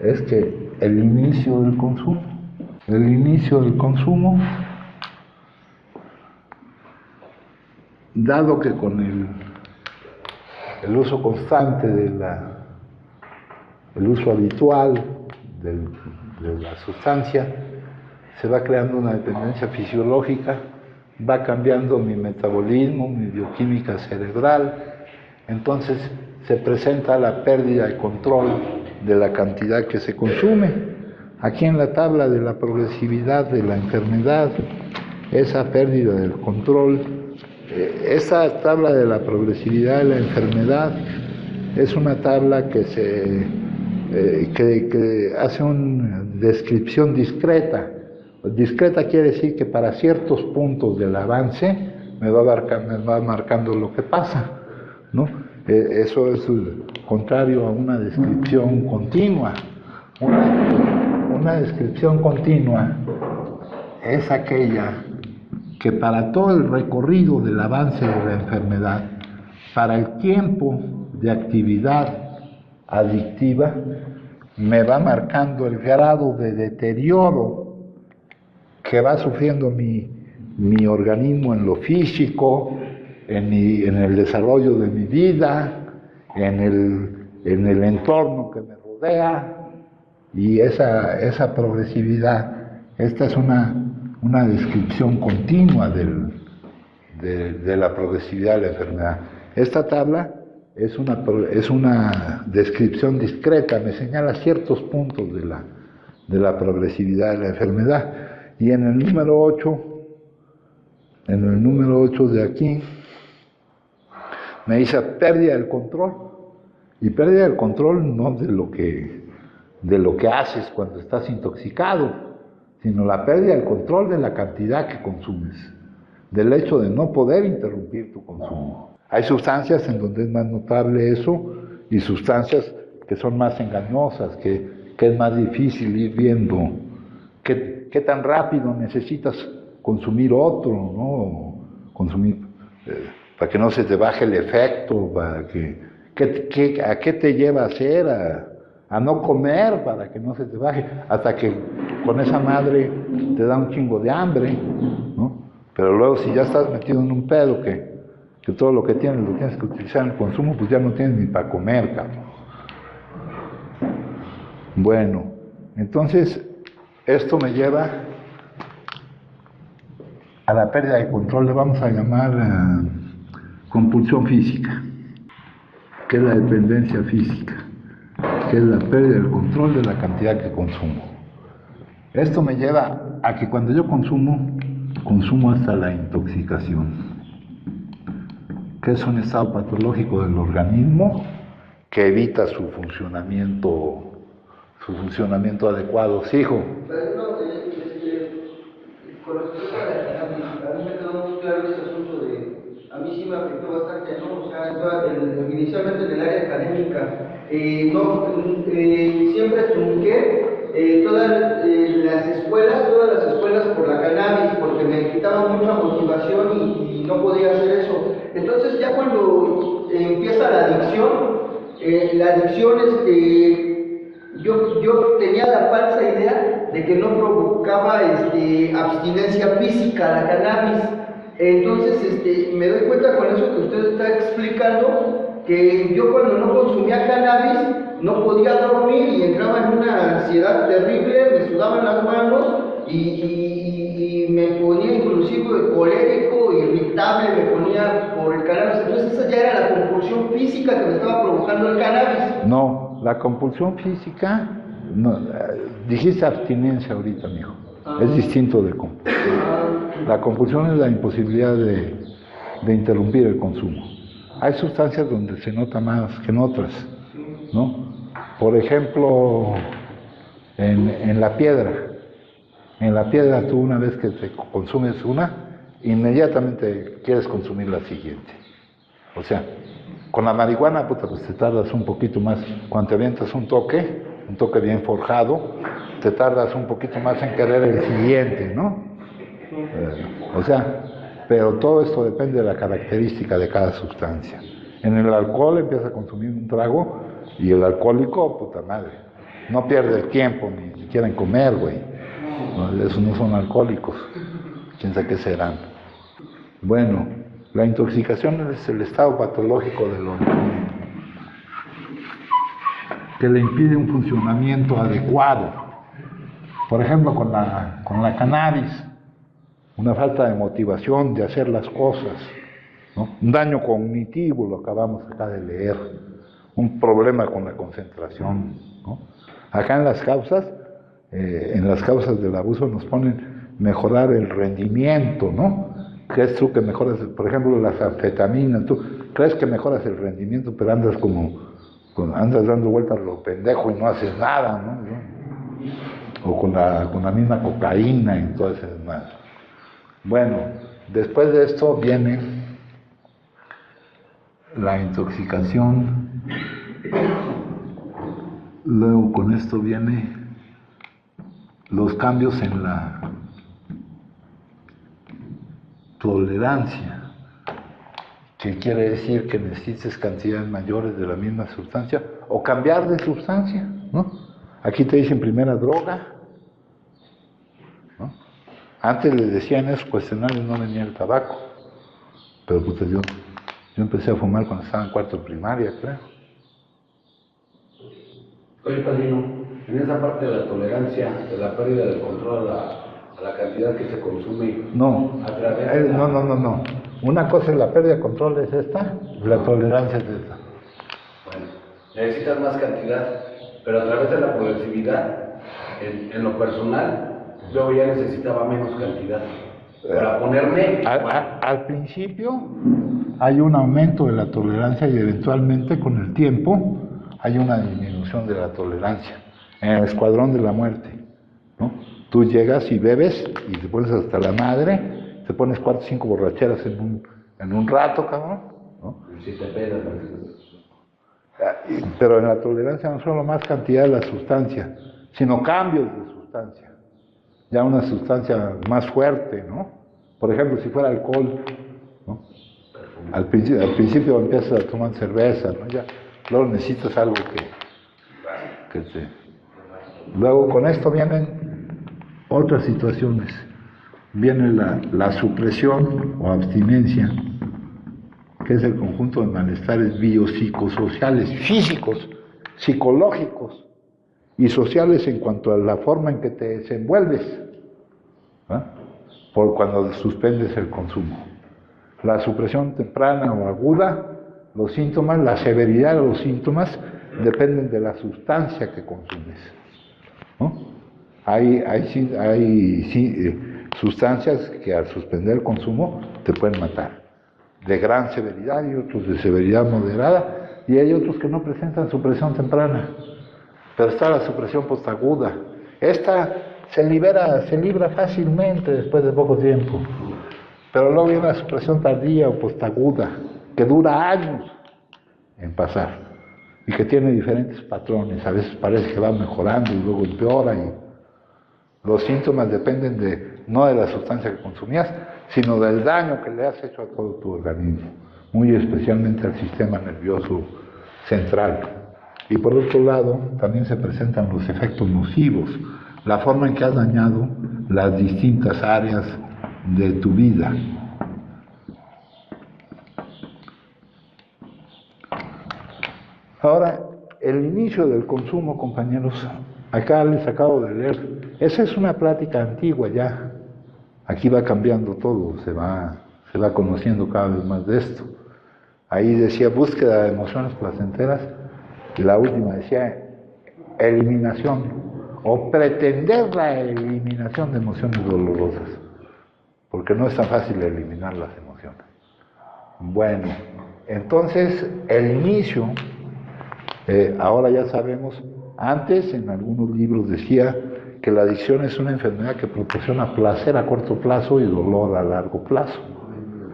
es que el inicio del consumo, dado que con el uso constante el uso habitual de la sustancia, se va creando una dependencia fisiológica, va cambiando mi metabolismo, mi bioquímica cerebral, entonces se presenta la pérdida de control de la cantidad que se consume. Aquí en la tabla de la progresividad de la enfermedad, esa pérdida del control, esa tabla de la progresividad de la enfermedad es una tabla que hace una descripción discreta. Discreta quiere decir que para ciertos puntos del avance me va marcando lo que pasa, ¿no? Eso es contrario a una descripción continua. Una descripción continua es aquella que para todo el recorrido del avance de la enfermedad, para el tiempo de actividad adictiva, me va marcando el grado de deterioro que va sufriendo mi organismo en lo físico, en el desarrollo de mi vida, en el entorno que me rodea, y esa progresividad, esta es una descripción continua de la progresividad de la enfermedad. Esta tabla es una descripción discreta, me señala ciertos puntos de la progresividad de la enfermedad. Y en el número 8 de aquí, me dice pérdida del control. Y pérdida del control no de lo que haces cuando estás intoxicado, sino la pérdida del control de la cantidad que consumes, del hecho de no poder interrumpir tu consumo. Hay sustancias en donde es más notable eso, y sustancias que son más engañosas, que es más difícil ir viendo qué tan rápido necesitas consumir otro, ¿no? Consumir para que no se te baje el efecto, para ¿a qué te lleva a hacer? A no comer para que no se te baje, hasta que con esa madre te da un chingo de hambre, ¿no? Pero luego si ya estás metido en un pedo que todo lo que tienes lo tienes que utilizar en el consumo, pues ya no tienes ni para comer, cabrón. Bueno, entonces esto me lleva a la pérdida de control, le vamos a llamar compulsión física, que es la dependencia física, que es la pérdida del control de la cantidad que consumo. Esto me lleva a que cuando yo consumo hasta la intoxicación, que es un estado patológico del organismo que evita su funcionamiento adecuado. Sí, hijo. Con respecto a mí me quedó muy claro este asunto a mí sí me afectó bastante, ¿no? O sea, inicialmente en el área académica, siempre trunqué todas las escuelas por la cannabis, porque me quitaba mucha motivación y no podía hacer eso. Entonces ya cuando empieza la adicción, yo tenía la falsa idea de que no provocaba abstinencia física la cannabis. Entonces me doy cuenta con eso que usted está explicando, que yo cuando no consumía cannabis no podía dormir y entraba en una ansiedad terrible, me sudaban las manos y me ponía inclusive colérico, irritable, me ponía por el cannabis. Entonces esa ya era la compulsión física que me estaba provocando el cannabis. No, la compulsión física, no, dijiste abstinencia ahorita, mijo. Es distinto de compulsión. La compulsión es la imposibilidad de interrumpir el consumo. Hay sustancias donde se nota más que en otras, ¿no? Por ejemplo, en la piedra. En la piedra tú una vez que te consumes una, inmediatamente quieres consumir la siguiente. O sea, con la marihuana, puta, pues te tardas un poquito más. Cuando te avientas un toque bien forjado, te tardas un poquito más en querer el siguiente, ¿no? O sea, pero todo esto depende de la característica de cada sustancia. En el alcohol empieza a consumir un trago y el alcohólico, puta madre, no pierde el tiempo ni siquiera en comer, güey. No, esos no son alcohólicos. ¿Quién sabe qué serán? Bueno, la intoxicación es el estado patológico del organismo que le impide un funcionamiento adecuado. Por ejemplo, con la cannabis, una falta de motivación de hacer las cosas, ¿no? Un daño cognitivo, lo acabamos acá de leer, un problema con la concentración, ¿no? Acá en las causas del abuso nos ponen mejorar el rendimiento, ¿no? ¿Crees tú que mejoras, por ejemplo, las anfetaminas? ¿Tú crees que mejoras el rendimiento, pero andas andas dando vueltas a lo pendejo y no haces nada, ¿no? O con la misma cocaína y todo ese demás. Bueno, después de esto viene la intoxicación, luego con esto viene los cambios en la tolerancia, que quiere decir que necesites cantidades mayores de la misma sustancia o cambiar de sustancia, ¿no? Aquí te dicen primera droga, ¿no? Antes les decían esos cuestionarios, no venía el tabaco, pero pues yo empecé a fumar cuando estaba en cuarto de primaria, creo. Oye, padrino, en esa parte de la tolerancia, de la pérdida del control a la cantidad que se consume, no, a través de no. Una cosa es la pérdida de control, es esta, y la tolerancia es esta. Bueno, necesitas más cantidad, pero a través de la progresividad, en lo personal, yo ya necesitaba menos cantidad. Para ponerme... Al principio hay un aumento de la tolerancia y eventualmente con el tiempo hay una disminución de la tolerancia. En el escuadrón de la muerte, ¿no? Tú llegas y bebes y te pones hasta la madre, te pones 4 o 5 borracheras en un rato, cabrón, ¿no? Si te pegas. Pero en la tolerancia no solo más cantidad de la sustancia, sino cambios de sustancia. Ya una sustancia más fuerte, ¿no? Por ejemplo, si fuera alcohol, ¿no? Al principio empiezas a tomar cerveza, ¿no? Ya, luego necesitas algo que te... Luego con esto vienen otras situaciones. Viene la supresión o abstinencia, que es el conjunto de malestares biopsicosociales, físicos, psicológicos y sociales en cuanto a la forma en que te desenvuelves, ¿eh? Por cuando suspendes el consumo. La supresión temprana o aguda, los síntomas, la severidad de los síntomas dependen de la sustancia que consumes, ¿no? Hay sustancias que al suspender el consumo te pueden matar, de gran severidad y otros de severidad moderada, y hay otros que no presentan supresión temprana, pero está la supresión postaguda. Esta se libra fácilmente después de poco tiempo, pero luego viene la supresión tardía o postaguda, que dura años en pasar y que tiene diferentes patrones. A veces parece que va mejorando y luego empeora, y los síntomas dependen no de la sustancia que consumías, sino del daño que le has hecho a todo tu organismo, muy especialmente al sistema nervioso central. Y por otro lado, también se presentan los efectos nocivos, la forma en que has dañado las distintas áreas de tu vida. Ahora, el inicio del consumo, compañeros, acá les acabo de leer, esa es una plática antigua ya, aquí va cambiando todo, se va conociendo cada vez más de esto. Ahí decía búsqueda de emociones placenteras, y la última decía eliminación, o pretender la eliminación de emociones dolorosas, porque no es tan fácil eliminar las emociones. Bueno, entonces el inicio, ahora ya sabemos, antes en algunos libros decía que la adicción es una enfermedad que proporciona placer a corto plazo y dolor a largo plazo.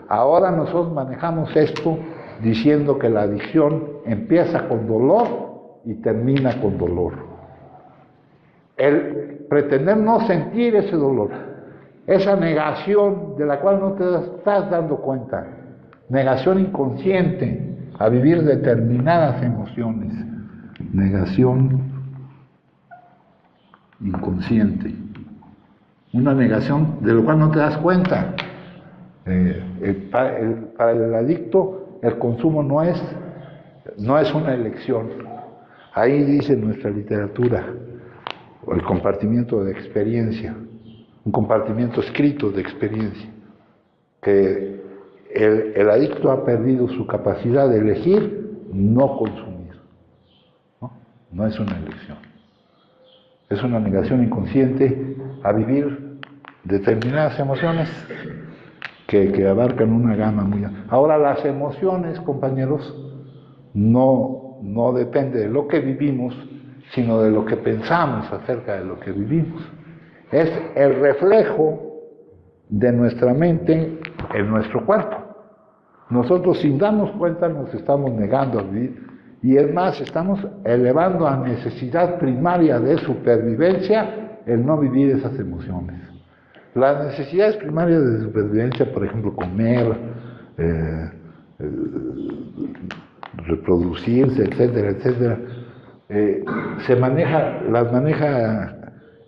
Ahora nosotros manejamos esto diciendo que la adicción empieza con dolor y termina con dolor. El pretender no sentir ese dolor, esa negación de la cual no te estás dando cuenta, negación inconsciente a vivir determinadas emociones, negación inconsciente, una negación de la cual no te das cuenta. Para el adicto el consumo no es una elección. Ahí dice nuestra literatura, el compartimiento de experiencia, un compartimiento escrito de experiencia, que el adicto ha perdido su capacidad de elegir no consumir. No es una elección. Es una negación inconsciente a vivir determinadas emociones que abarcan una gama muy amplia. Ahora, las emociones, compañeros, no depende de lo que vivimos, sino de lo que pensamos acerca de lo que vivimos. Es el reflejo de nuestra mente en nuestro cuerpo. Nosotros, sin darnos cuenta, nos estamos negando a vivir, y es más, estamos elevando a necesidad primaria de supervivencia el no vivir esas emociones. Las necesidades primarias de supervivencia, por ejemplo, comer, reproducirse, etcétera, etcétera, las maneja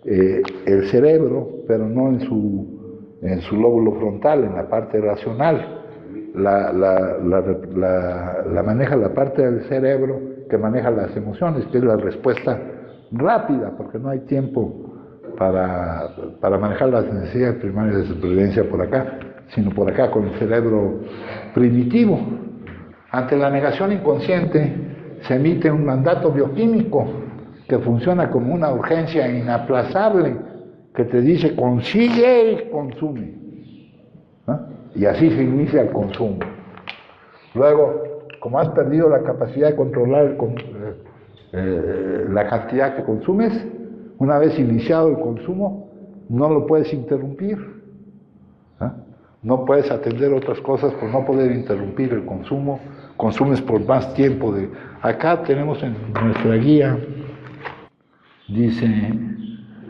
el cerebro, pero no en su lóbulo frontal, en la parte racional. La maneja la parte del cerebro que maneja las emociones, que es la respuesta rápida, porque no hay tiempo para manejar las necesidades primarias de supervivencia por acá, sino por acá con el cerebro primitivo. Ante la negación inconsciente se emite un mandato bioquímico que funciona como una urgencia inaplazable que te dice consigue y consume, ¿no? Y así se inicia el consumo. Luego, como has perdido la capacidad de controlar la cantidad que consumes, una vez iniciado el consumo, no lo puedes interrumpir. No puedes atender otras cosas por no poder interrumpir el consumo. Consumes por más tiempo. Acá tenemos en nuestra guía, dice,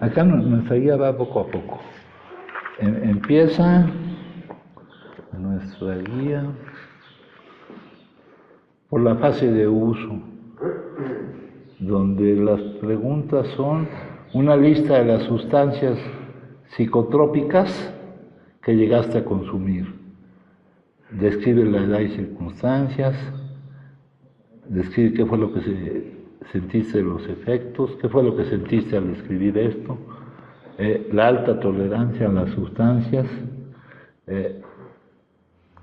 acá nuestra guía va poco a poco. Empieza nuestra guía por la fase de uso, donde las preguntas son una lista de las sustancias psicotrópicas que llegaste a consumir. Describe la edad y circunstancias, describe qué fue lo que sentiste de los efectos, qué fue lo que sentiste al escribir esto, la alta tolerancia a las sustancias.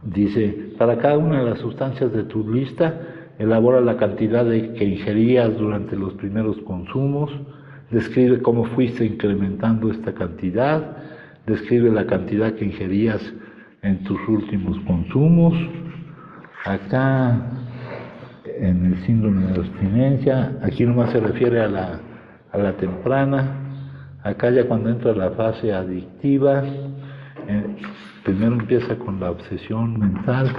Dice, para cada una de las sustancias de tu lista, elabora la cantidad que ingerías durante los primeros consumos, describe cómo fuiste incrementando esta cantidad, describe la cantidad que ingerías en tus últimos consumos. Acá, en el síndrome de abstinencia, aquí nomás se refiere a la temprana. Acá ya cuando entra la fase adictiva, primero empieza con la obsesión mental.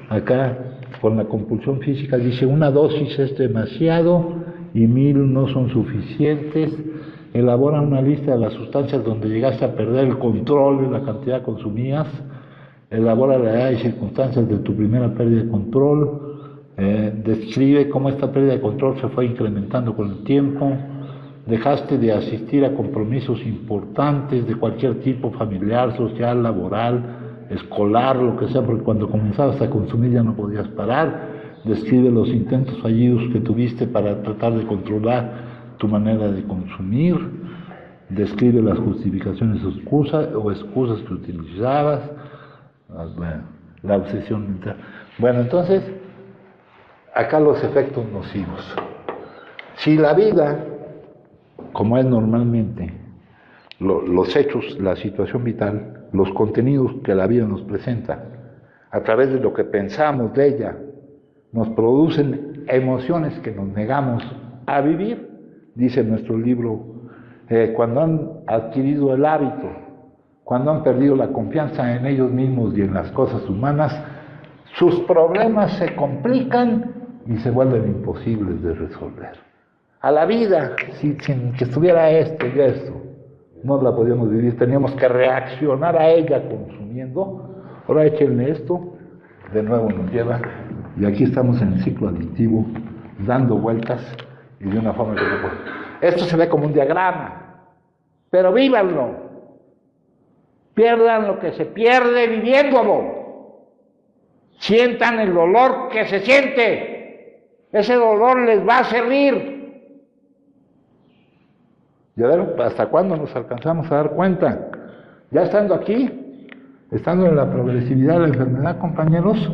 Acá, con la compulsión física, dice, una dosis es demasiado y 1000 no son suficientes. Elabora una lista de las sustancias donde llegaste a perder el control de la cantidad que consumías. Elabora la edad y circunstancias de tu primera pérdida de control. Describe cómo esta pérdida de control se fue incrementando con el tiempo. Dejaste de asistir a compromisos importantes de cualquier tipo, familiar, social, laboral, escolar, lo que sea, porque cuando comenzabas a consumir ya no podías parar. describe los intentos fallidos que tuviste para tratar de controlar tu manera de consumir, describe las justificaciones o excusas que utilizabas, la obsesión mental. Bueno, entonces, acá los efectos nocivos. Si la vida, como es normalmente, los hechos, la situación vital, los contenidos que la vida nos presenta, a través de lo que pensamos de ella, nos producen emociones que nos negamos a vivir, dice nuestro libro, cuando han adquirido el hábito, cuando han perdido la confianza en ellos mismos y en las cosas humanas, sus problemas se complican y se vuelven imposibles de resolver. A la vida, sin que estuviera esto y esto, no la podíamos vivir, teníamos que reaccionar a ella consumiendo. Ahora échenle esto, de nuevo nos lleva, y aquí estamos en el ciclo adictivo, dando vueltas y de una forma que no puede. Esto se ve como un diagrama, pero vívanlo. Pierdan lo que se pierde viviéndolo. Sientan el dolor que se siente. Ese dolor les va a servir. Y a ver, ¿hasta cuándo nos alcanzamos a dar cuenta? Ya estando aquí, estando en la progresividad de la enfermedad, compañeros,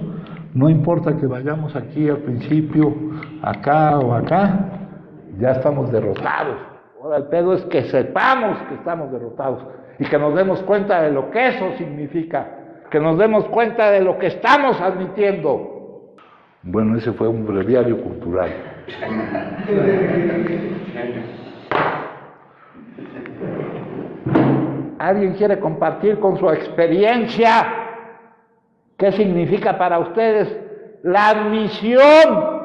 no importa que vayamos aquí al principio, acá o acá, ya estamos derrotados. Ahora el pedo es que sepamos que estamos derrotados y que nos demos cuenta de lo que eso significa, que nos demos cuenta de lo que estamos admitiendo. Bueno, ese fue un breviario cultural. ¿Alguien quiere compartir con su experiencia qué significa para ustedes la admisión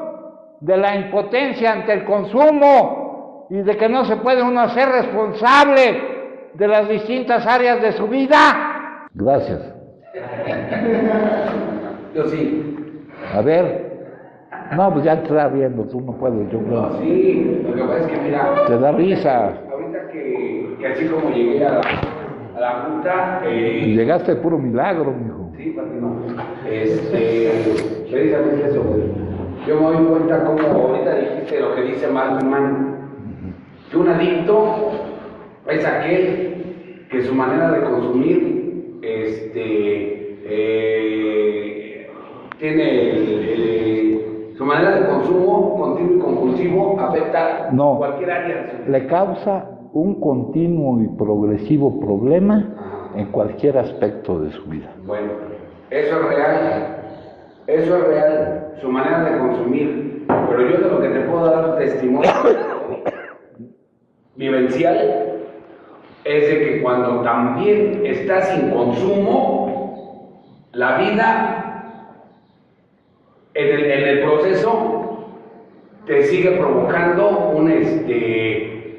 de la impotencia ante el consumo y de que no se puede uno hacer responsable de las distintas áreas de su vida? Gracias. Yo sí. A ver. No, pues ya está viendo, tú no puedes, yo no. No, sí, lo que pasa es que mira. Te da risa. Ahorita que así como llegué a la junta. Llegaste de puro milagro, mijo. Sí, padrino. Precisamente eso. Yo me doy cuenta como ahorita dijiste lo que dice Malman, que un adicto es aquel que su manera de consumir tiene su manera de consumo continuo y compulsivo afecta cualquier área de su vida. Le causa un continuo y progresivo problema en cualquier aspecto de su vida. Bueno, eso es real. Eso es real, su manera de consumir. Pero yo de lo que te puedo dar testimonio vivencial es de que cuando también estás sin consumo, la vida en el proceso te sigue provocando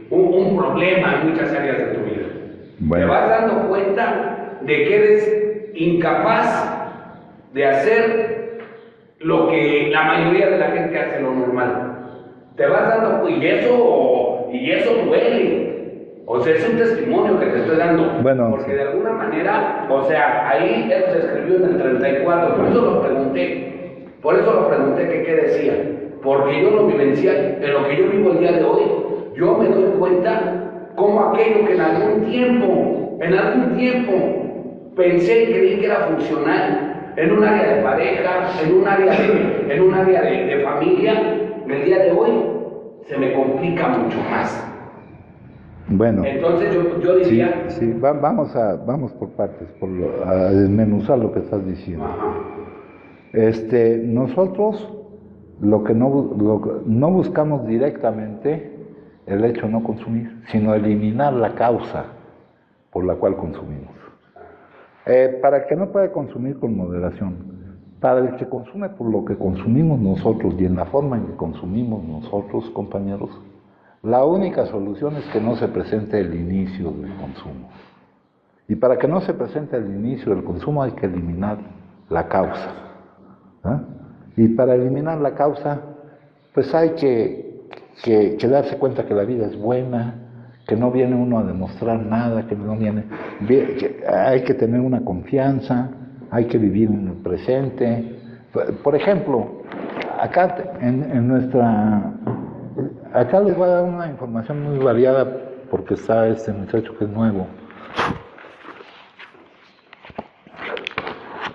un problema en muchas áreas de tu vida. Bueno. Te vas dando cuenta de que eres incapaz de hacer lo que la mayoría de la gente hace, lo normal. Te vas dando, y eso duele. O sea, es un testimonio que te estoy dando. Bueno, porque de alguna manera, o sea, ahí eso se escribió en el 34, por eso lo pregunté que qué decía. Porque yo lo vivencié, en lo que yo vivo el día de hoy, yo me doy cuenta como aquello que en algún tiempo pensé y creí que era funcional, en un área de pareja, en un área de familia, el día de hoy se me complica mucho más. Bueno, entonces yo diría... Sí, vamos por partes, a desmenuzar lo que estás diciendo. Ajá. Nosotros lo que no buscamos directamente el hecho de no consumir, sino eliminar la causa por la cual consumimos. Para el que no puede consumir con moderación, para el que consume por lo que consumimos nosotros y en la forma en que consumimos nosotros, compañeros, la única solución es que no se presente el inicio del consumo. Y para que no se presente el inicio del consumo hay que eliminar la causa. Y para eliminar la causa, pues hay que darse cuenta que la vida es buena, que no viene uno a demostrar nada, hay que tener una confianza, hay que vivir en el presente. Por ejemplo, acá en nuestra... Acá les voy a dar una información muy variada porque está este muchacho que es nuevo.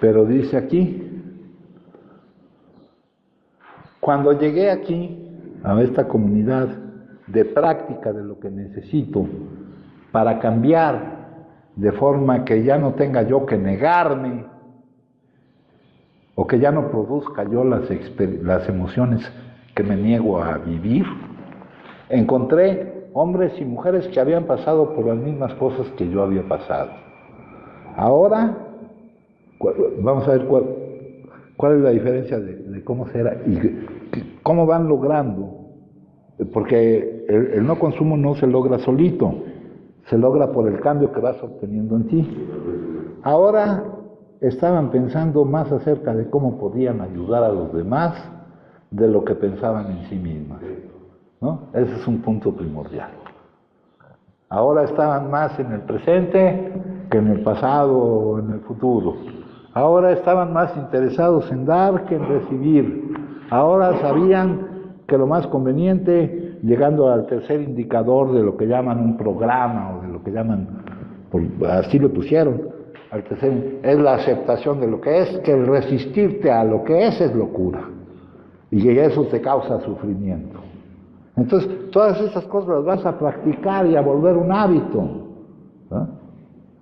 Pero dice aquí, cuando llegué aquí, a esta comunidad de práctica de lo que necesito para cambiar de forma que ya no tenga yo que negarme o que ya no produzca yo las emociones que me niego a vivir, encontré hombres y mujeres que habían pasado por las mismas cosas que yo había pasado. Ahora, vamos a ver cuál es la diferencia de cómo será y cómo van logrando, porque el no consumo no se logra solito, se logra por el cambio que vas obteniendo en ti. Ahora estaban pensando más acerca de cómo podían ayudar a los demás de lo que pensaban en sí mismas, ¿no? Ese es un punto primordial. Ahora estaban más en el presente que en el pasado o en el futuro. Ahora estaban más interesados en dar que en recibir. Ahora sabían que lo más conveniente, llegando al tercer indicador de lo que llaman un programa o de lo que llaman, así lo pusieron, al tercer, es la aceptación de lo que es, que el resistirte a lo que es locura. Y que eso te causa sufrimiento. Entonces, todas esas cosas las vas a practicar y a volver un hábito, ¿no?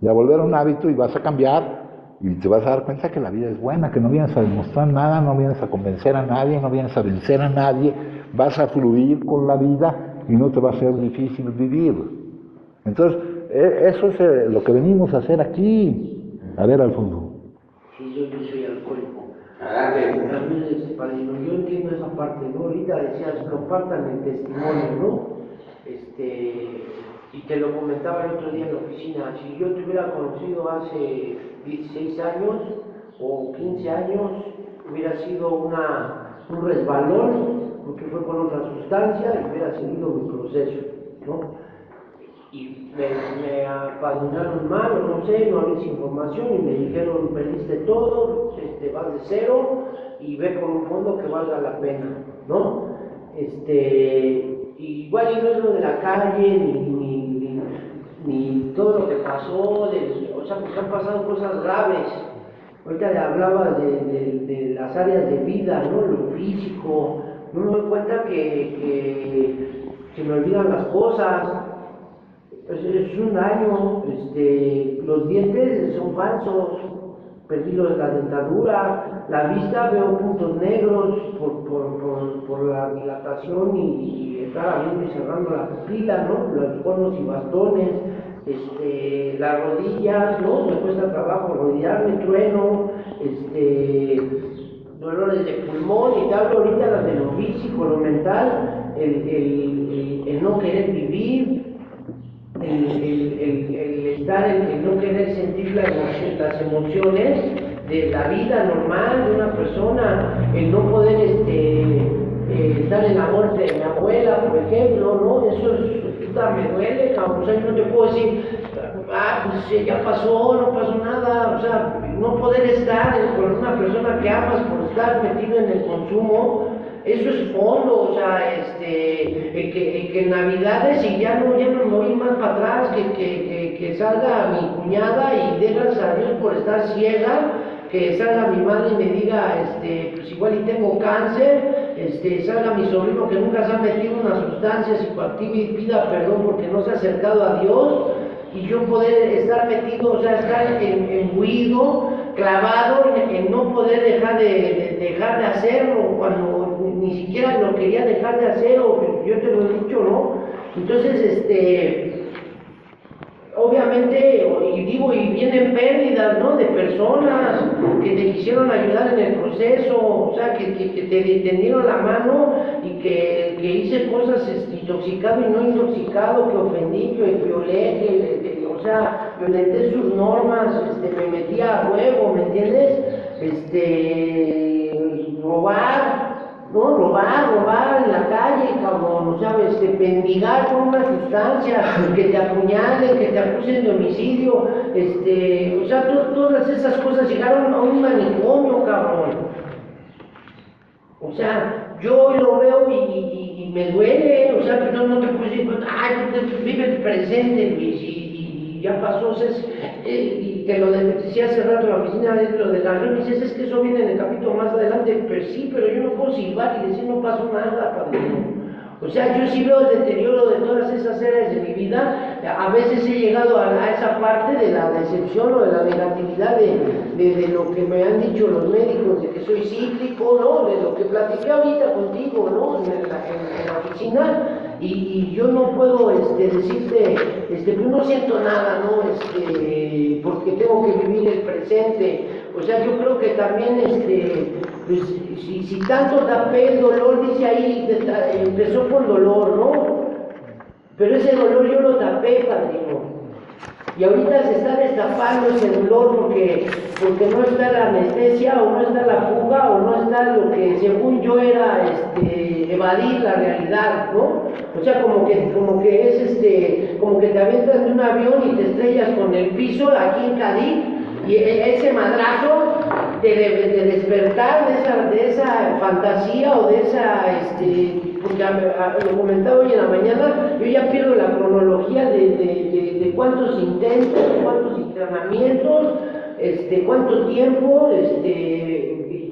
Y a volver un hábito y vas a cambiar y te vas a dar cuenta que la vida es buena, que no vienes a demostrar nada, no vienes a convencer a nadie, no vienes a vencer a nadie, vas a fluir con la vida y no te va a ser difícil vivir. Entonces, eso es lo que venimos a hacer aquí. A ver, Alfonso. Sí, yo soy alcohólico. Adelante. Padrino, yo entiendo esa parte, ¿no? Ahorita decías, compartan el testimonio, ¿no? Y te lo comentaba el otro día en la oficina, si yo te hubiera conocido hace 16 años o 15 años, hubiera sido un resbalón, porque fue con otra sustancia y hubiera seguido mi proceso, ¿no? Y me apadrinaron mal, o no sé, no había información y me dijeron, perdiste todo, vas de cero y ve con un fondo que valga la pena, ¿no? Igual y no es lo de la calle, ni todo lo que pasó, o sea, porque han pasado cosas graves. Ahorita le hablaba de las áreas de vida, ¿no? Lo físico, no me doy cuenta que se me olvidan las cosas. Es un daño, los dientes son falsos, perdí la dentadura, la vista veo puntos negros por la dilatación y estar abriendo y cerrando la pupila, ¿no? Los conos y bastones, las rodillas, ¿no? Me cuesta trabajo rodearme, trueno, dolores de pulmón, y te hablo ahorita de lo físico, lo mental, el no querer vivir, el no querer sentir las emociones de la vida normal de una persona, el no poder estar en la muerte de mi abuela, por ejemplo, ¿no? Eso me duele, cabrón. O sea, yo no te puedo decir, pues ya pasó, no pasó nada, o sea, no poder estar con una persona que amas por estar metido en el consumo. Eso es fondo, o sea, que en Navidades y ya no me voy más para atrás, que salga mi cuñada y dé gracias a Dios por estar ciega, que salga mi madre y me diga, pues igual y tengo cáncer, salga mi sobrino que nunca se ha metido en una sustancia psicoactiva y pida perdón porque no se ha acercado a Dios, y yo poder estar metido, o sea, estar embuido, clavado en no poder dejar de hacerlo, cuando ni siquiera lo quería dejar de hacer, o yo te lo he dicho, ¿no? Entonces, obviamente, y vienen pérdidas, ¿no? De personas que te quisieron ayudar en el proceso, o sea, que te tendieron la mano y que hice cosas intoxicado y no intoxicado, que ofendí, que violé, o sea, violenté sus normas, me metí a huevo, ¿me entiendes? Robar, ¿no? Robar en la calle, cabrón, o sea, mendigar por una sustancia, que te apuñalen, que te acusen de homicidio, o sea, todas esas cosas llegaron a un manicomio, cabrón. O sea, yo lo veo y me duele, o sea, no te puedo decir, ay, vive el presente, Luis, y ya pasó, o sea, y te lo decía hace rato en la oficina dentro de la reunión, dices, es que eso viene en el capítulo más adelante, pero sí, pero yo no puedo silbar y decir no pasó nada, padrino. O sea, yo sí veo el deterioro de todas esas áreas de mi vida. A veces he llegado a esa parte de la decepción o de la negatividad de lo que me han dicho los médicos, de que soy cíclico, ¿no? De lo que platiqué ahorita contigo, ¿no? En la oficina. Y yo no puedo decirte, pues no siento nada, ¿no? Porque tengo que vivir el presente. O sea, yo creo que también, pues, si tanto tapé el dolor, dice ahí, empezó por dolor, ¿no? Pero ese dolor yo lo tapé, padrino. Y ahorita se está destapando ese dolor porque no está la anestesia, o no está la fuga, o no está lo que según yo era evadir la realidad, ¿no? O sea, como que es como que te avientas de un avión y te estrellas con el piso aquí en Cádiz, y ese madrazo de despertar de esa fantasía o de esa, porque lo comentaba hoy en la mañana, yo ya pierdo la cronología de cuántos intentos, cuántos internamientos, cuánto tiempo,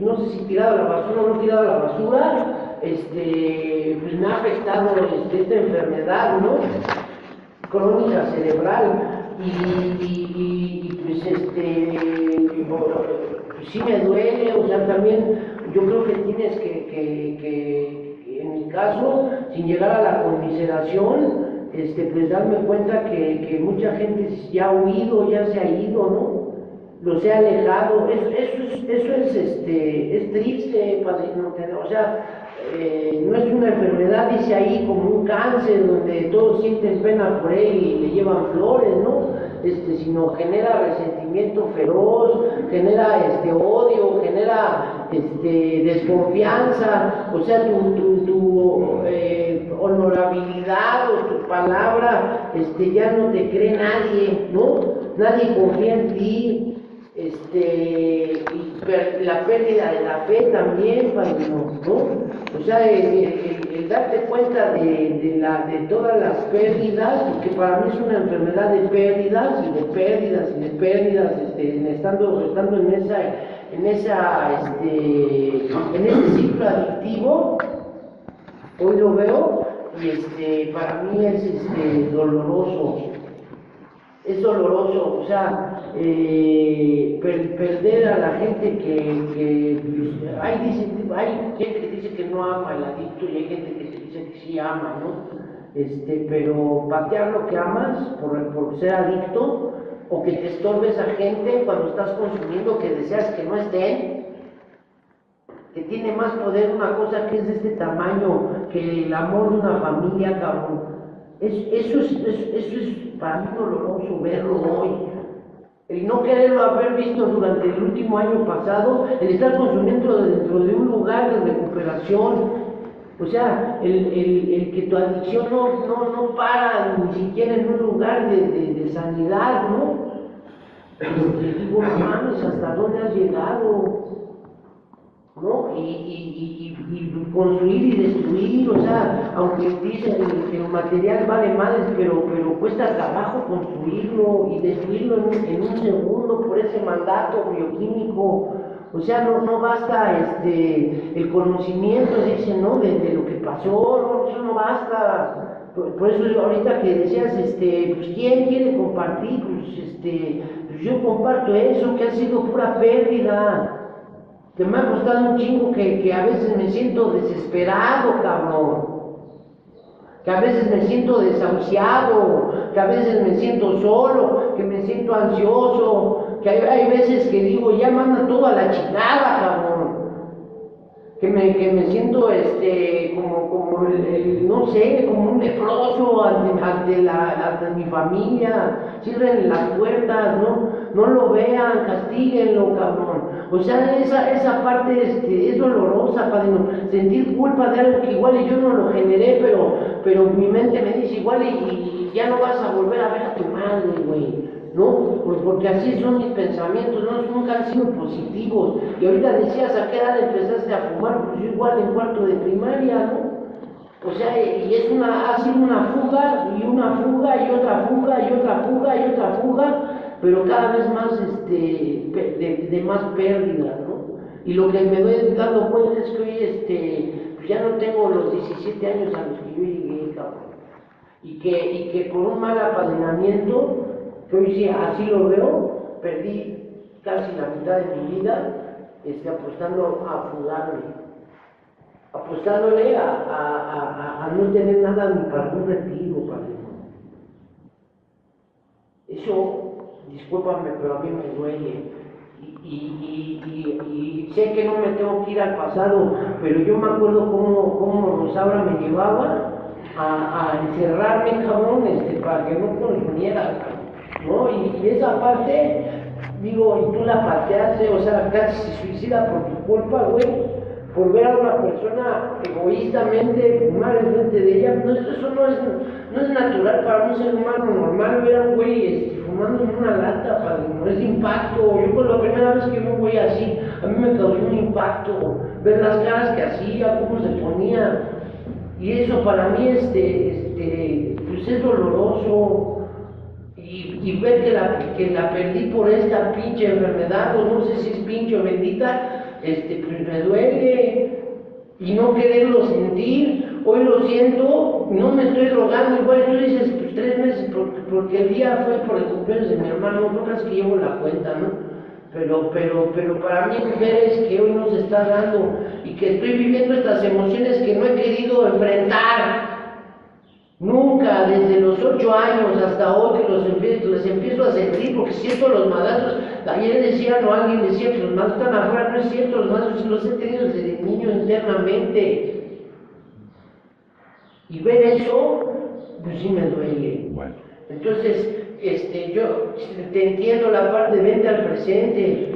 no sé si tirado a la basura o no tirado a la basura, pues me ha afectado esta enfermedad, ¿no? Crónica cerebral, y pues sí me duele, o sea, también yo creo que tienes que en mi caso, sin llegar a la conmiseración, pues darme cuenta que mucha gente ya ha huido, ya se ha ido, ¿no? Los he alejado, eso es triste, padrino, o sea, no es una enfermedad, dice ahí, como un cáncer, donde todos sienten pena por él y le llevan flores, ¿no? Sino genera resentimiento feroz, genera odio, genera desconfianza, o sea, tu honorabilidad o tu palabra, ya no te cree nadie, ¿no? Nadie confía en ti. Y la pérdida de la fe también, ¿no? O sea, el darte cuenta de todas las pérdidas, porque para mí es una enfermedad de pérdidas y de pérdidas y de pérdidas, estando en ese ciclo adictivo, hoy lo veo, y para mí es doloroso. Es doloroso, o sea, perder a la gente que pues, hay gente que dice que no ama al adicto y hay gente que dice que sí ama, ¿no? Pero patear lo que amas por ser adicto, o que te estorbes a gente cuando estás consumiendo que deseas que no estén, que tiene más poder una cosa que es de este tamaño que el amor de una familia, cabrón. Eso es para mí doloroso verlo hoy. El no quererlo haber visto durante el último año pasado, el estar consumiendo dentro de un lugar de recuperación. O sea, el que tu adicción no para ni siquiera en un lugar de sanidad, ¿no? Digo, no mames, ¿hasta dónde has llegado? ¿No? Y construir y destruir, o sea, aunque dicen que el material vale madres, pero cuesta trabajo construirlo y destruirlo en un segundo por ese mandato bioquímico. O sea, no basta el conocimiento, dicen, ¿no? De lo que pasó, no, eso no basta. Por eso ahorita que decías, pues ¿quién quiere compartir? Pues yo comparto eso, que ha sido pura pérdida. Que me ha costado un chingo, que a veces me siento desesperado, cabrón. Que a veces me siento desahuciado, que a veces me siento solo, que me siento ansioso, que hay veces que digo, ya manda todo a la chingada, cabrón. Que me siento como no sé, como un leproso ante mi familia. Cierren las puertas, no lo vean, castíguenlo, cabrón. O sea, esa parte es dolorosa, padrino. Sentir culpa de algo que igual yo no lo generé, pero mi mente me dice igual y ya no vas a volver a ver a tu madre, güey. ¿no? Porque así son mis pensamientos, ¿no? Nunca han sido positivos. Y ahorita decías, ¿a qué edad empezaste a fumar? Pues yo igual en cuarto de primaria, ¿no? O sea, y ha sido una fuga, y una fuga, y otra fuga, y otra fuga, y otra fuga, pero cada vez más de más pérdida, ¿no? Y lo que me doy dando cuenta es que hoy pues ya no tengo los 17 años a los que yo llegué, cabrón. Y que por un mal apadrinamiento, que hoy sí así lo veo, perdí casi la mitad de mi vida apostando a fugarme. Apostándole a no tener nada ni para un retiro, padre. Eso, discúlpame, pero a mí me duele. Y sé que no me tengo que ir al pasado, pero yo me acuerdo cómo Rosaura me llevaba a encerrarme, cabrón, para que no consumiera, ¿no? Y esa parte, digo, y tú la pateaste, o sea, casi se suicida por tu culpa, güey. Por ver a una persona egoístamente fumar enfrente de ella, no, eso no es natural para un ser humano normal. Ver a un güey fumando en una lata, padrino, es impacto. Yo con la primera vez que vi un güey así, a mí me causó un impacto, ver las caras que hacía, cómo se ponía, y eso para mí pues es doloroso. Y ver que la perdí por esta pinche enfermedad, o no sé si es pinche o bendita, pues me duele, y no quererlo sentir. Hoy lo siento, no me estoy drogando, igual tú dices, pues 3 meses, porque el día fue por el cumpleaños de mi hermano, no creas que llevo la cuenta, ¿no? Pero para mí ver es que hoy nos está dando, y que estoy viviendo estas emociones que no he querido enfrentar. Nunca, desde los 8 años hasta hoy que les empiezo a sentir, porque siento los madrazos. Ayer decían, o alguien decía que los madrazos están afuera, no es cierto, los madrazos los he tenido desde niño internamente. Y ver eso, pues sí me duele. Bueno. Entonces, yo te entiendo la parte, vente al presente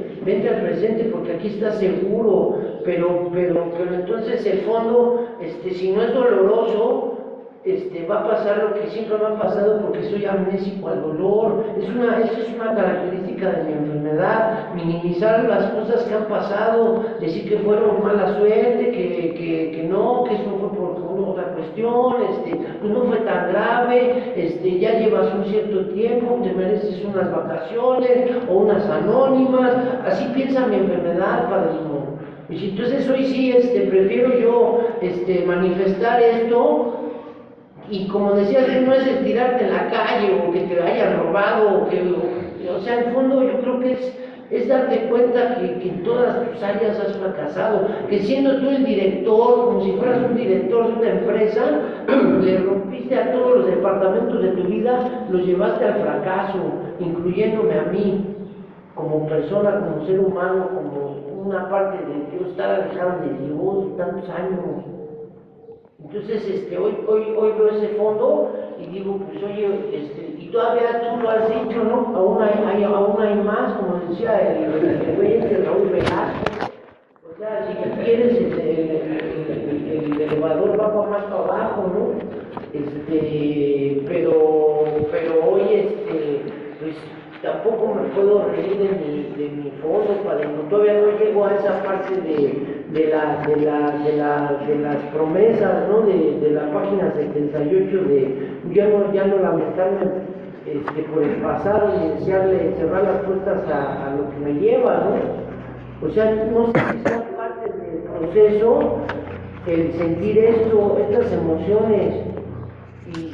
porque aquí estás seguro, pero entonces el fondo, si no es doloroso, va a pasar lo que siempre me ha pasado, porque soy amnésico al dolor. Eso es una característica de mi enfermedad, minimizar las cosas que han pasado, decir que fueron mala suerte, que no, que eso fue por otra cuestión, pues no fue tan grave, ya llevas un cierto tiempo, te mereces unas vacaciones o unas anónimas. Así piensa mi enfermedad, padrino. Y entonces hoy sí prefiero yo manifestar esto. Y como decías, no es el tirarte en la calle o que te hayan robado, o sea, en fondo yo creo que es darte cuenta que en todas tus áreas has fracasado, que siendo tú el director, como si fueras un director de una empresa, le rompiste a todos los departamentos de tu vida, los llevaste al fracaso, incluyéndome a mí, como persona, como ser humano, como una parte de Dios, estar alejado de Dios tantos años. Entonces, hoy veo ese fondo y digo, pues oye, y todavía tú lo has dicho, ¿no? Aún hay más, como decía el güey Raúl Velasco. O sea, si tú quieres, el elevador va más para abajo, ¿no? Pero hoy, pues tampoco me puedo reír de mi fondo, padrino. Todavía no llego a esa parte de las promesas, ¿no? De la página 78 ya no lamentarme por el pasado y desearle cerrar las puertas a lo que me lleva, ¿no? O sea, no sé si sea parte del proceso el sentir estas emociones y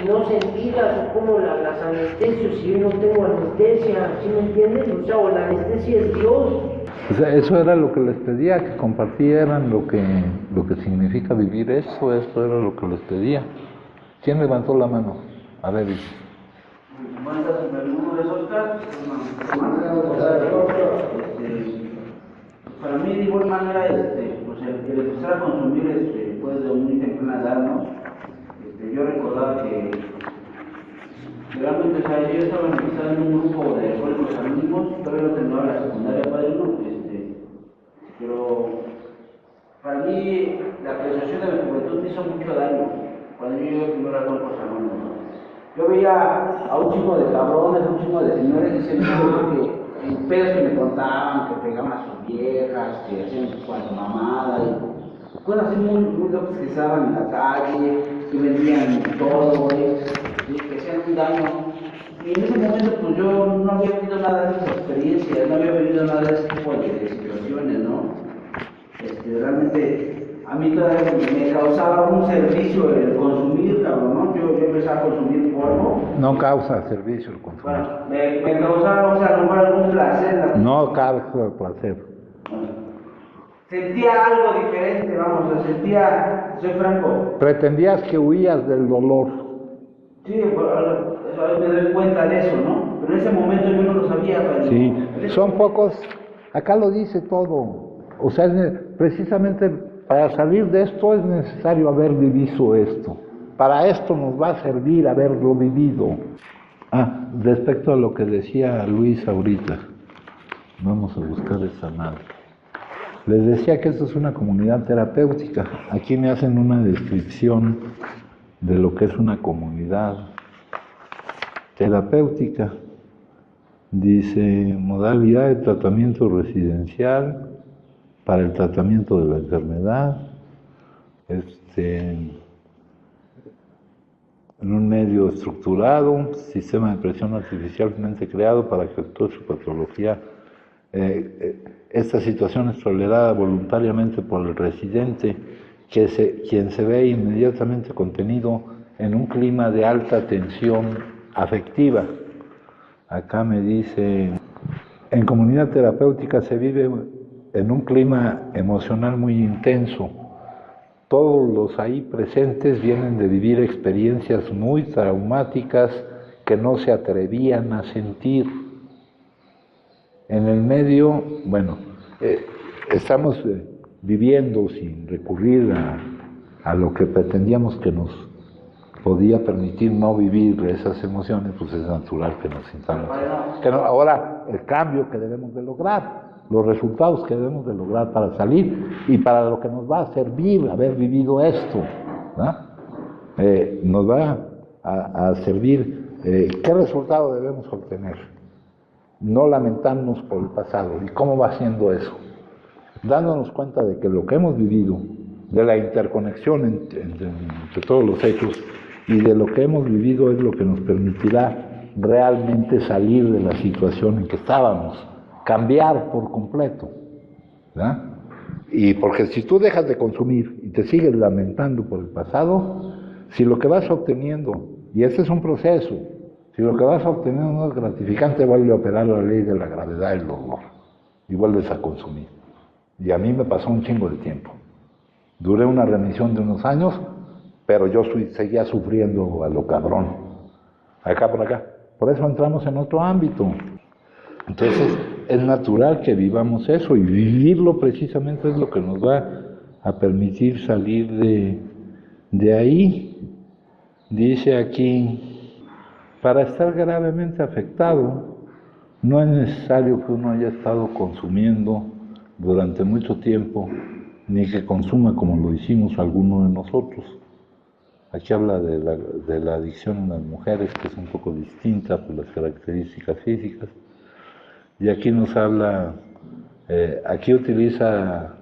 no sentirlas, o como las anestesios, si yo no tengo anestesia, ¿sí me entiendes? O sea, o la anestesia es Dios. O sea, eso era lo que les pedía, que compartieran lo que significa vivir eso, esto era lo que les pedía. ¿Quién levantó la mano? A ver, dice. Para mí, de igual manera, pues el empezar a consumir después de muy temprana edad, ¿no? Yo recordaba que realmente, o sea, yo estaba empezando en un grupo de alcohólicos anónimos, todavía no terminaba la secundaria, padrino, pero para mí la apreciación de la juventud me hizo mucho daño cuando yo llegué primero a alcohólicos anónimos. yo veía a un chico de cabrones, un chico de señores, y se me que pedos que me contaban, que pegaban a sus viejas, que hacían cuanto mamada, y cosas así muy locas que estaban en la calle, que vendían todo, y que hacían un daño. Y en ese momento, pues yo no había vivido nada de esas experiencias, no había vivido nada de ese tipo de situaciones, ¿no? Realmente a mí todavía me causaba un servicio el consumir, cabrón, ¿no? Yo empezaba a consumir polvo. No causa servicio el consumo. Bueno, me causaba, o sea, a lo mejor algún placer. No causa placer. Sentía algo diferente, vamos, o sea, soy franco. Pretendías que huías del dolor. Sí, me doy cuenta de eso, ¿no? Pero en ese momento yo no lo sabía. Pero Sí, son pocos, acá lo dice todo. O sea, precisamente para salir de esto es necesario haber vivido esto. Para esto nos va a servir haberlo vivido. Respecto a lo que decía Luis ahorita, vamos a buscar esa madre. Les decía que esto es una comunidad terapéutica. Aquí me hacen una descripción de lo que es una comunidad terapéutica. Dice, modalidad de tratamiento residencial para el tratamiento de la enfermedad, en un medio estructurado, sistema de presión artificialmente creado para que actúe su patología. Esta situación es tolerada voluntariamente por el residente, quien se ve inmediatamente contenido en un clima de alta tensión afectiva. Acá me dice, en comunidad terapéutica se vive en un clima emocional muy intenso. Todos los ahí presentes vienen de vivir experiencias muy traumáticas que no se atrevían a sentir. En el medio, estamos viviendo sin recurrir a lo que pretendíamos que nos podía permitir no vivir esas emociones, pues es natural que nos sintamos. Ahora, el cambio que debemos de lograr, los resultados que debemos de lograr para salir y para lo que nos va a servir haber vivido esto, nos va a servir, ¿qué resultado debemos obtener? No lamentarnos por el pasado. ¿Y cómo va haciendo eso? Dándonos cuenta de que lo que hemos vivido, de la interconexión entre todos los hechos y de lo que hemos vivido es lo que nos permitirá realmente salir de la situación en que estábamos, cambiar por completo, ¿verdad? Y porque si tú dejas de consumir y te sigues lamentando por el pasado, si lo que vas obteniendo, y este es un proceso, si lo que vas obteniendo no es gratificante, vuelve a operar la ley de la gravedad del dolor y vuelves a consumir. Y a mí me pasó un chingo de tiempo. Duré una remisión de unos años, pero yo seguía sufriendo a lo cabrón, acá por acá. Por eso entramos en otro ámbito. Entonces, es natural que vivamos eso, y vivirlo precisamente es lo que nos va a permitir salir de ahí. Dice aquí, para estar gravemente afectado, no es necesario que uno haya estado consumiendo durante mucho tiempo, ni que consuma como lo hicimos alguno de nosotros. Aquí habla de la adicción en las mujeres, que es un poco distinta por las características físicas. Y aquí nos habla, aquí utiliza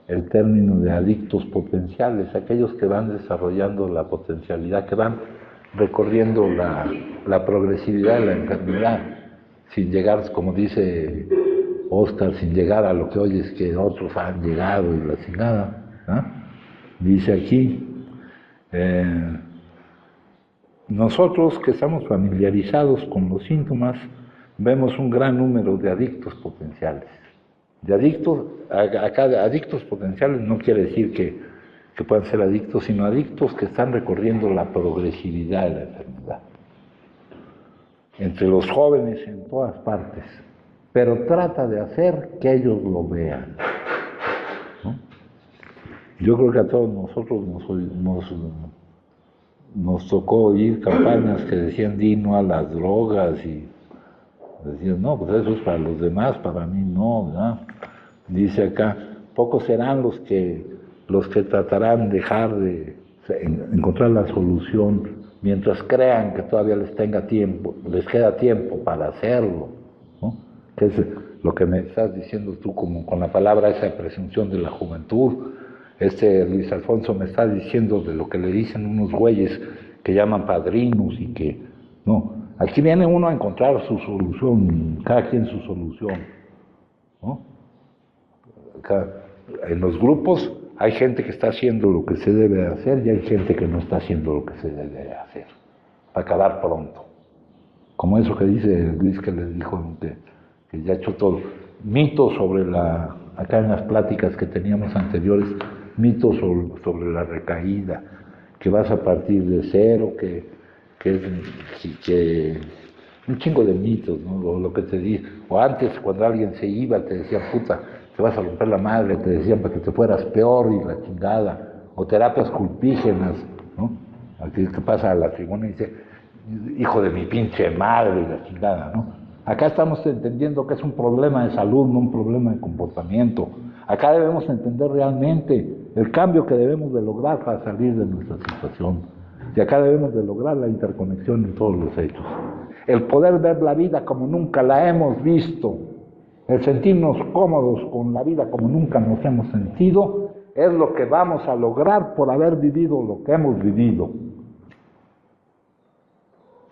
el término de adictos potenciales, aquellos que van desarrollando la potencialidad, que van recorriendo la progresividad de la enfermedad, sin llegar, como dice Oscar, sin llegar a lo que oyes que otros han llegado y la chingada, ¿no? Dice aquí, nosotros que estamos familiarizados con los síntomas, vemos un gran número de adictos potenciales. De adictos, acá adictos potenciales no quiere decir que puedan ser adictos, sino adictos que están recorriendo la progresividad de la enfermedad. Entre los jóvenes en todas partes, pero trata de hacer que ellos lo vean, ¿no? Yo creo que a todos nosotros nos tocó oír campañas que decían di no a las drogas, y decían no, pues eso es para los demás, para mí no, ¿verdad? Dice acá, pocos serán los que tratarán de encontrar la solución mientras crean que todavía les queda tiempo para hacerlo, ¿no? Que es lo que me estás diciendo tú como con la palabra esa presunción de la juventud. Luis Alfonso me está diciendo de lo que le dicen unos güeyes que llaman padrinos y que, no, aquí viene uno a encontrar su solución, cada quien su solución, ¿no? En los grupos hay gente que está haciendo lo que se debe hacer y hay gente que no está haciendo lo que se debe hacer, para acabar pronto. Como eso que dice Luis, que les dijo que ya ha hecho todo. Mitos sobre acá en las pláticas que teníamos anteriores, mitos sobre la recaída, que vas a partir de cero, que un chingo de mitos, ¿no? Lo que te dice, o antes cuando alguien se iba te decía, puta, te vas a romper la madre, te decían para que te fueras peor y la chingada, o terapias culpígenas, ¿no? Aquí que pasa a la tribuna y dice, hijo de mi pinche madre y la chingada, ¿no? Acá estamos entendiendo que es un problema de salud, no un problema de comportamiento. Acá debemos entender realmente el cambio que debemos de lograr para salir de nuestra situación. Y acá debemos de lograr la interconexión en todos los hechos. El poder ver la vida como nunca la hemos visto, el sentirnos cómodos con la vida como nunca nos hemos sentido, es lo que vamos a lograr por haber vivido lo que hemos vivido.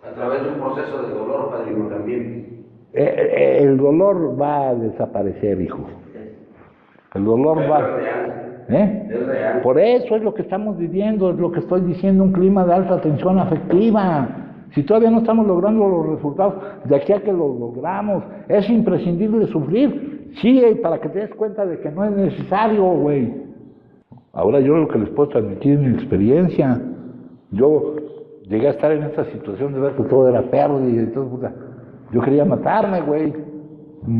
A través de un proceso de dolor, padrino, también. El dolor va a desaparecer, hijo. El dolor va... Es real. Por eso es lo que estamos viviendo, es lo que estoy diciendo, un clima de alta tensión afectiva. Si todavía no estamos logrando los resultados, de aquí a que los logramos, es imprescindible sufrir, sí, para que te des cuenta de que no es necesario, güey. Ahora yo lo que les puedo transmitir es mi experiencia. Yo llegué a estar en esta situación de ver que todo era pérdida y todo, puta. Yo quería matarme, güey,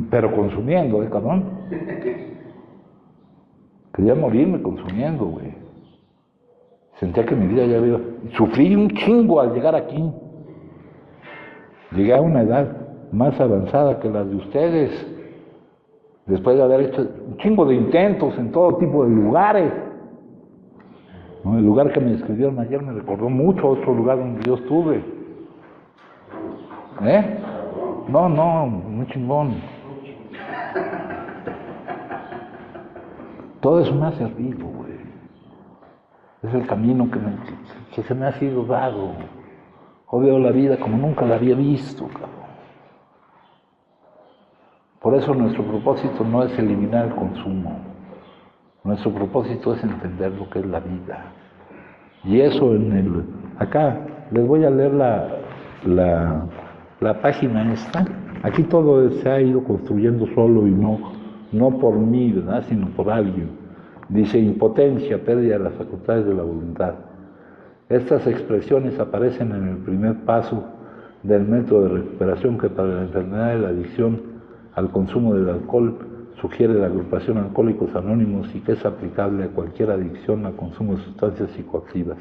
pero consumiendo, cabrón. Quería morirme consumiendo, güey. Sentía que mi vida ya había... Sufrí un chingo al llegar aquí. Llegué a una edad más avanzada que la de ustedes, después de haber hecho un chingo de intentos en todo tipo de lugares. ¿No? El lugar que me describieron ayer me recordó mucho a otro lugar donde yo estuve. No, muy chingón. Todo eso me ha servido, güey. Es el camino que se me ha sido dado. Hoy veo la vida como nunca la había visto, cabrón. Por eso nuestro propósito no es eliminar el consumo. Nuestro propósito es entender lo que es la vida. Y eso acá les voy a leer la página esta. Aquí todo se ha ido construyendo solo y no por mí, ¿verdad?, sino por alguien. Dice: impotencia, pérdida de las facultades de la voluntad. Estas expresiones aparecen en el primer paso del método de recuperación que para la enfermedad de la adicción al consumo del alcohol sugiere la agrupación Alcohólicos Anónimos y que es aplicable a cualquier adicción al consumo de sustancias psicoactivas.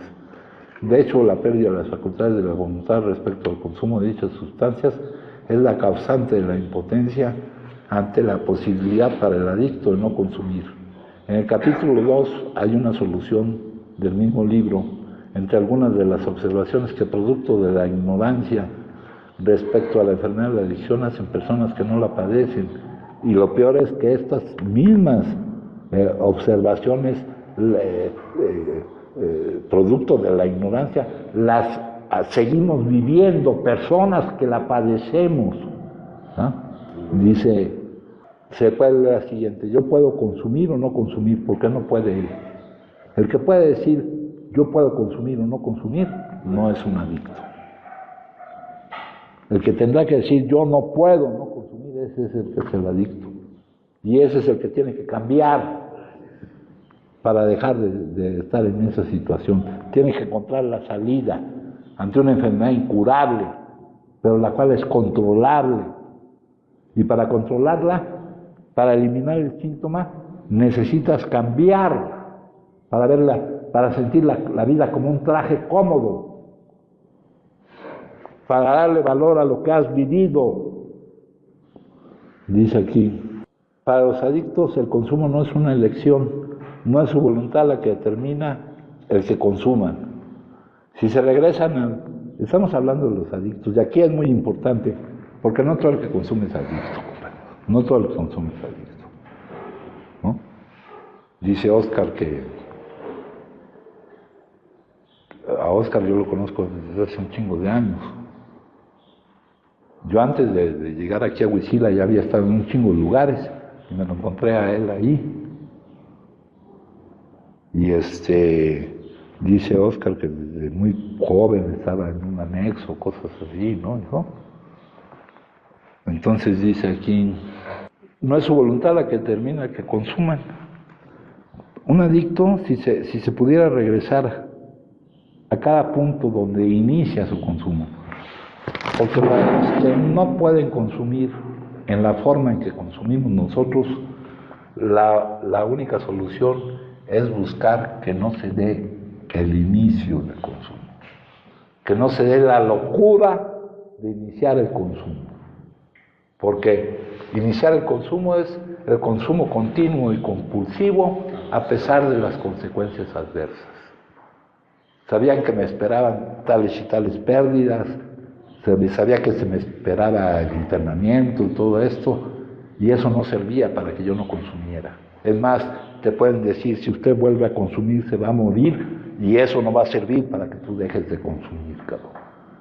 De hecho, la pérdida de las facultades de la voluntad respecto al consumo de dichas sustancias es la causante de la impotencia ante la posibilidad para el adicto de no consumir. En el capítulo 2 hay una solución del mismo libro entre algunas de las observaciones que producto de la ignorancia respecto a la enfermedad de la adicción hacen personas que no la padecen. Y lo peor es que estas mismas observaciones, producto de la ignorancia, las seguimos viviendo, personas que la padecemos. Dice, se puede leer la siguiente: yo puedo consumir o no consumir, ¿por qué no puede él? El que puede decir yo puedo consumir o no consumir, no es un adicto. El que tendrá que decir yo no puedo no consumir, ese es el que es el adicto. Y ese es el que tiene que cambiar para dejar de estar en esa situación. Tiene que encontrar la salida ante una enfermedad incurable, pero la cual es controlable. Y para controlarla, para eliminar el síntoma, necesitas cambiar para sentir la vida como un traje cómodo, para darle valor a lo que has vivido. Dice aquí, para los adictos el consumo no es una elección, no es su voluntad la que determina el que consuman. Si se regresan Estamos hablando de los adictos, y aquí es muy importante, porque no todo el que consume es adicto, compadre. No todo el que consume es adicto, ¿no? Dice Oscar que a Oscar yo lo conozco desde hace un chingo de años. Yo antes de llegar aquí a Huitzila ya había estado en un chingo de lugares y me lo encontré a él ahí. Y dice Oscar que desde muy joven estaba en un anexo, cosas así, ¿no? Entonces dice aquí, no es su voluntad la que determina que consuman. Un adicto, si se pudiera regresar a cada punto donde inicia su consumo, porque para los que no pueden consumir en la forma en que consumimos nosotros, la única solución es buscar que no se dé el inicio del consumo, que no se dé la locura de iniciar el consumo, porque iniciar el consumo es el consumo continuo y compulsivo a pesar de las consecuencias adversas. Sabían que me esperaban tales y tales pérdidas, sabía que se me esperaba el internamiento y todo esto, y eso no servía para que yo no consumiera. Es más, te pueden decir, si usted vuelve a consumir se va a morir, y eso no va a servir para que tú dejes de consumir, cabrón.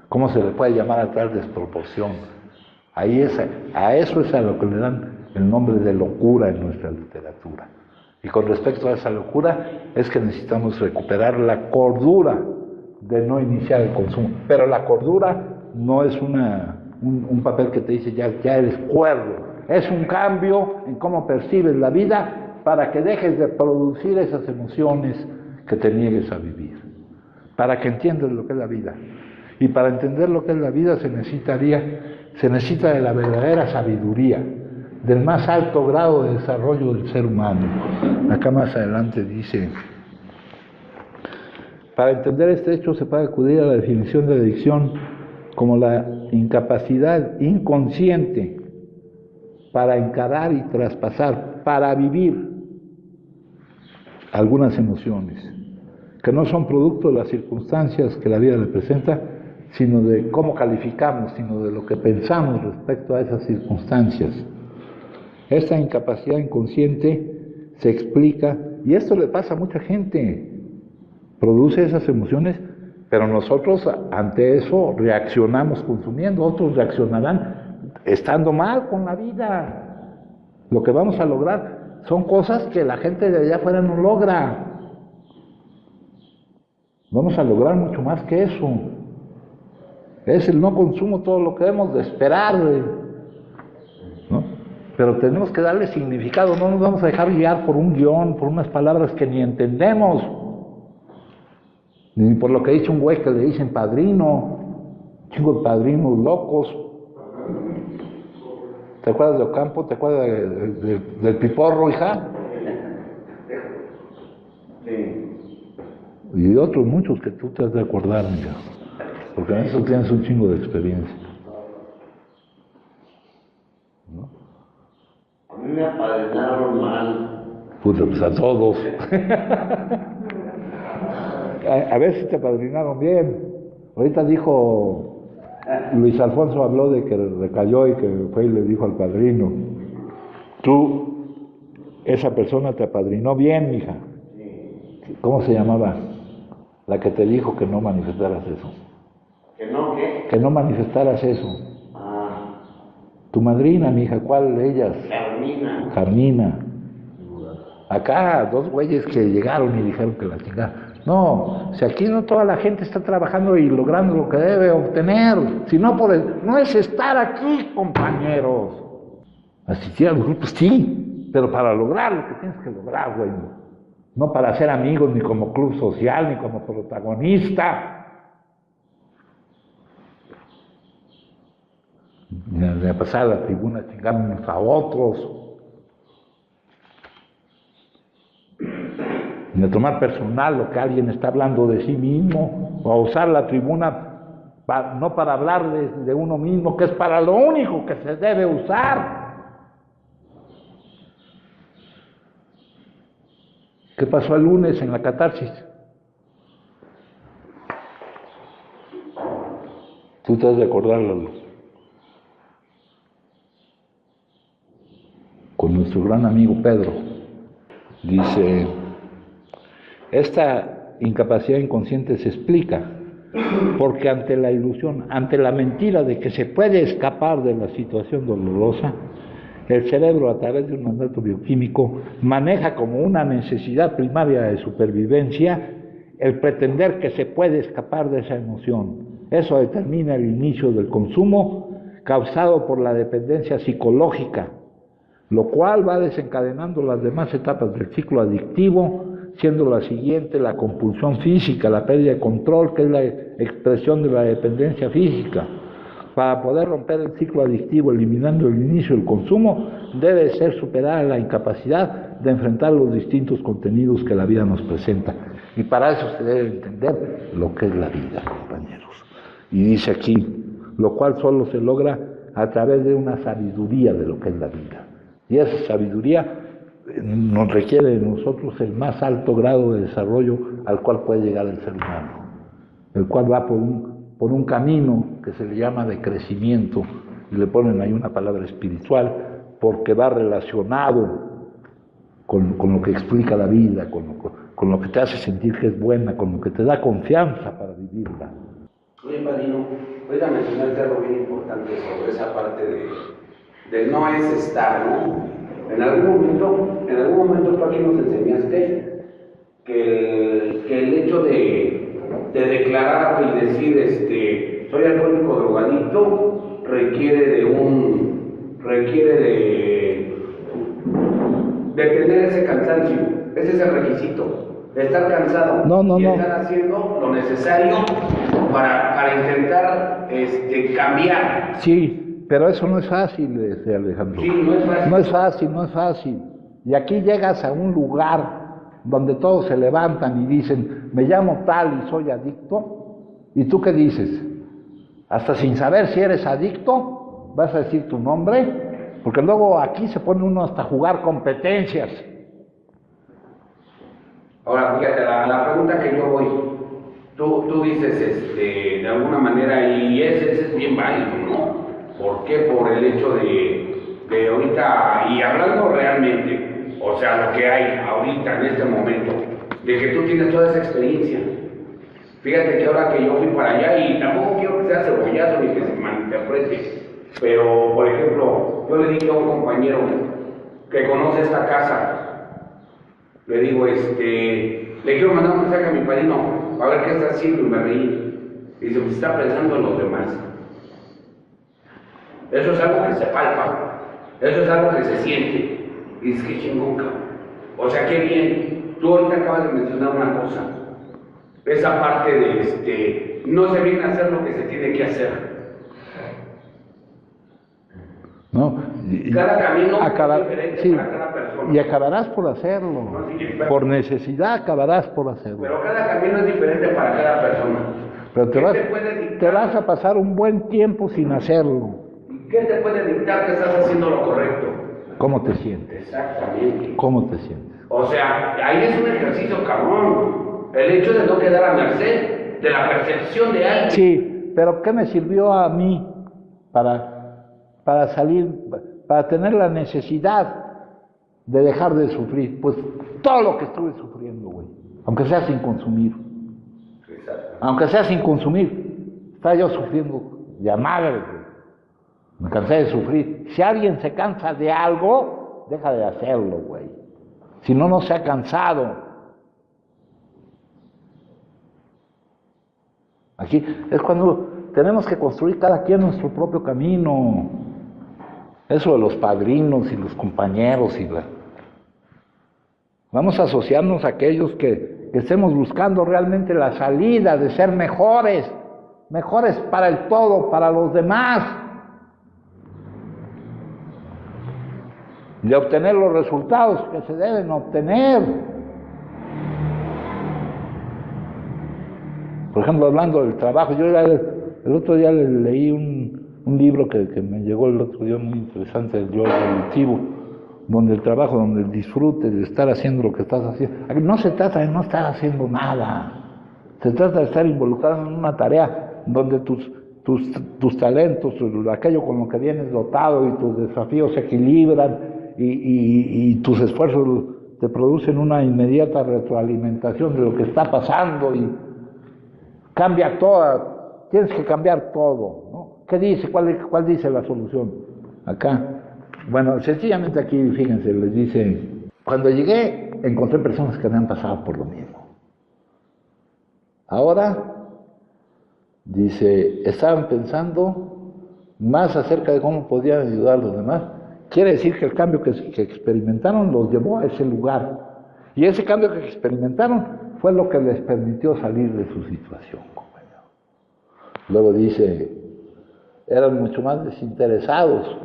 ¿Cómo se le puede llamar a tal desproporción? A eso es a lo que le dan el nombre de locura en nuestra literatura. Y con respecto a esa locura, es que necesitamos recuperar la cordura de no iniciar el consumo. Pero la cordura no es un papel que te dice ya eres cuerdo. Es un cambio en cómo percibes la vida para que dejes de producir esas emociones que te niegues a vivir. Para que entiendas lo que es la vida. Y para entender lo que es la vida se necesita de la verdadera sabiduría, del más alto grado de desarrollo del ser humano. Acá más adelante dice, para entender este hecho se puede acudir a la definición de adicción como la incapacidad inconsciente para encarar y traspasar, para vivir algunas emociones, que no son producto de las circunstancias que la vida le presenta, sino de cómo calificamos, sino de lo que pensamos respecto a esas circunstancias. Esta incapacidad inconsciente se explica, y esto le pasa a mucha gente, produce esas emociones, pero nosotros ante eso reaccionamos consumiendo, otros reaccionarán estando mal con la vida. Lo que vamos a lograr son cosas que la gente de allá afuera no logra. Vamos a lograr mucho más que eso. Es el no consumo todo lo que debemos de esperar, ¿no? Pero tenemos que darle significado, no nos vamos a dejar guiar por un guión, por unas palabras que ni entendemos, ni por lo que dice un güey que le dicen padrino, chingo de padrinos locos. ¿Te acuerdas de Ocampo? ¿Te acuerdas del Piporro, hija? Sí. Y de otros muchos que tú te has de acordar, mira, porque en eso tienes un chingo de experiencia, ¿no? A mí me apadrinaron mal. Puta, pues a todos. A veces te apadrinaron bien. Ahorita dijo Luis Alfonso, habló de que recayó y que fue y le dijo al padrino, esa persona te apadrinó bien, mija. ¿Cómo se llamaba? La que te dijo que no manifestaras eso. ¿Que no qué? Que no manifestaras eso. Ah. Tu madrina, mija, ¿cuál de ellas? Carmina. Carmina. Acá, dos güeyes que llegaron y dijeron que la chingada. No, si aquí no toda la gente está trabajando y logrando lo que debe obtener, si no no es estar aquí, compañeros. Asistir a los grupos, sí, pero para lograr lo que tienes que lograr, güey. No para ser amigos, ni como club social, ni como protagonista. Ni a pasar a la tribuna a chingar unos a otros. Ni a tomar personal lo que alguien está hablando de sí mismo, o a usar la tribuna no para hablar de uno mismo, que es para lo único que se debe usar. ¿Qué pasó el lunes en la catarsis? Tú te has de acordar, Lalo, con nuestro gran amigo Pedro. Dice, esta incapacidad inconsciente se explica porque ante la ilusión, ante la mentira de que se puede escapar de la situación dolorosa, el cerebro, a través de un mandato bioquímico, maneja como una necesidad primaria de supervivencia el pretender que se puede escapar de esa emoción. Eso determina el inicio del consumo causado por la dependencia psicológica, lo cual va desencadenando las demás etapas del ciclo adictivo, siendo la siguiente la compulsión física, la pérdida de control, que es la expresión de la dependencia física. Para poder romper el ciclo adictivo, eliminando el inicio del consumo, debe ser superada la incapacidad de enfrentar los distintos contenidos que la vida nos presenta. Y para eso se debe entender lo que es la vida, compañeros. Y dice aquí, lo cual solo se logra a través de una sabiduría de lo que es la vida. Y esa sabiduría nos requiere de nosotros el más alto grado de desarrollo al cual puede llegar el ser humano, el cual va por un camino que se le llama de crecimiento, y le ponen ahí una palabra espiritual, porque va relacionado con lo que explica la vida, con lo que te hace sentir que es buena, con lo que te da confianza para vivirla. Oye, padrino, ahorita mencionaste algo bien importante sobre esa parte de no es estar, ¿no? En algún momento tú aquí nos enseñaste que el hecho de declarar y decir soy alcohólico drogadicto requiere de tener ese cansancio. Ese es el requisito, de estar cansado y estar haciendo lo necesario para intentar cambiar. Sí, pero eso no es fácil, Alejandro. Sí, no es fácil. No es fácil. Y aquí llegas a un lugar donde todos se levantan y dicen, me llamo tal y soy adicto. ¿Y tú qué dices? Hasta sin saber si eres adicto, vas a decir tu nombre, porque luego aquí se pone uno hasta a jugar competencias. Ahora, fíjate, la pregunta que yo voy, tú dices, de alguna manera, y ese es bien válido, ¿no? ¿Por qué? Por el hecho de ahorita, y hablando realmente, o sea, lo que hay ahorita en este momento, de que tú tienes toda esa experiencia. Fíjate que ahora que yo fui para allá, y tampoco quiero que sea cebollazo ni que se malinterprete, pero, por ejemplo, yo le dije a un compañero que conoce esta casa, le digo, le quiero mandar un mensaje a mi padrino, a ver qué está haciendo, y me reí. Y dice, pues está pensando en los demás. Eso es algo que se palpa, eso es algo que se siente. Y dices, qué chingón, cabrón. O sea, qué bien. Tú ahorita acabas de mencionar una cosa. Esa parte de, no se viene a hacer lo que se tiene que hacer. ¿No? Cada camino es diferente para cada persona. Y acabarás por hacerlo. No, sí, por necesidad acabarás por hacerlo. Pero cada camino es diferente para cada persona. Pero te vas a pasar un buen tiempo sin hacerlo. ¿Qué te puede dictar que estás haciendo lo correcto? ¿Cómo te sientes? Exactamente. ¿Cómo te sientes? O sea, ahí es un ejercicio cabrón. El hecho de no quedar a merced de la percepción de alguien. Sí, pero ¿qué me sirvió a mí para salir, para tener la necesidad de dejar de sufrir? Pues todo lo que estuve sufriendo, güey. Aunque sea sin consumir. Exacto. Aunque sea sin consumir. Estaba yo sufriendo de madre, güey. Me cansé de sufrir. Si alguien se cansa de algo, deja de hacerlo, güey. Si no, no se ha cansado. Aquí es cuando tenemos que construir cada quien nuestro propio camino. Eso de los padrinos y los compañeros Vamos a asociarnos a aquellos que estemos buscando realmente la salida de ser mejores para el todo, para los demás. De obtener los resultados que se deben obtener. Por ejemplo, hablando del trabajo, yo el otro día leí un libro que me llegó el otro día muy interesante, el yo evolutivo, donde el trabajo, donde el disfrute de estar haciendo lo que estás haciendo. Aquí no se trata de no estar haciendo nada, se trata de estar involucrado en una tarea donde tus tus talentos, aquello con lo que vienes dotado y tus desafíos se equilibran y tus esfuerzos te producen una inmediata retroalimentación de lo que está pasando y cambia todo, tienes que cambiar todo, ¿no? ¿Qué dice? ¿Cuál dice la solución? Acá, bueno, sencillamente aquí, fíjense, les dice, cuando llegué encontré personas que habían pasado por lo mismo. Ahora, dice, estaban pensando más acerca de cómo podían ayudar a los demás. Quiere decir que el cambio que experimentaron los llevó a ese lugar. Y ese cambio que experimentaron fue lo que les permitió salir de su situación. Luego dice, eran mucho más desinteresados,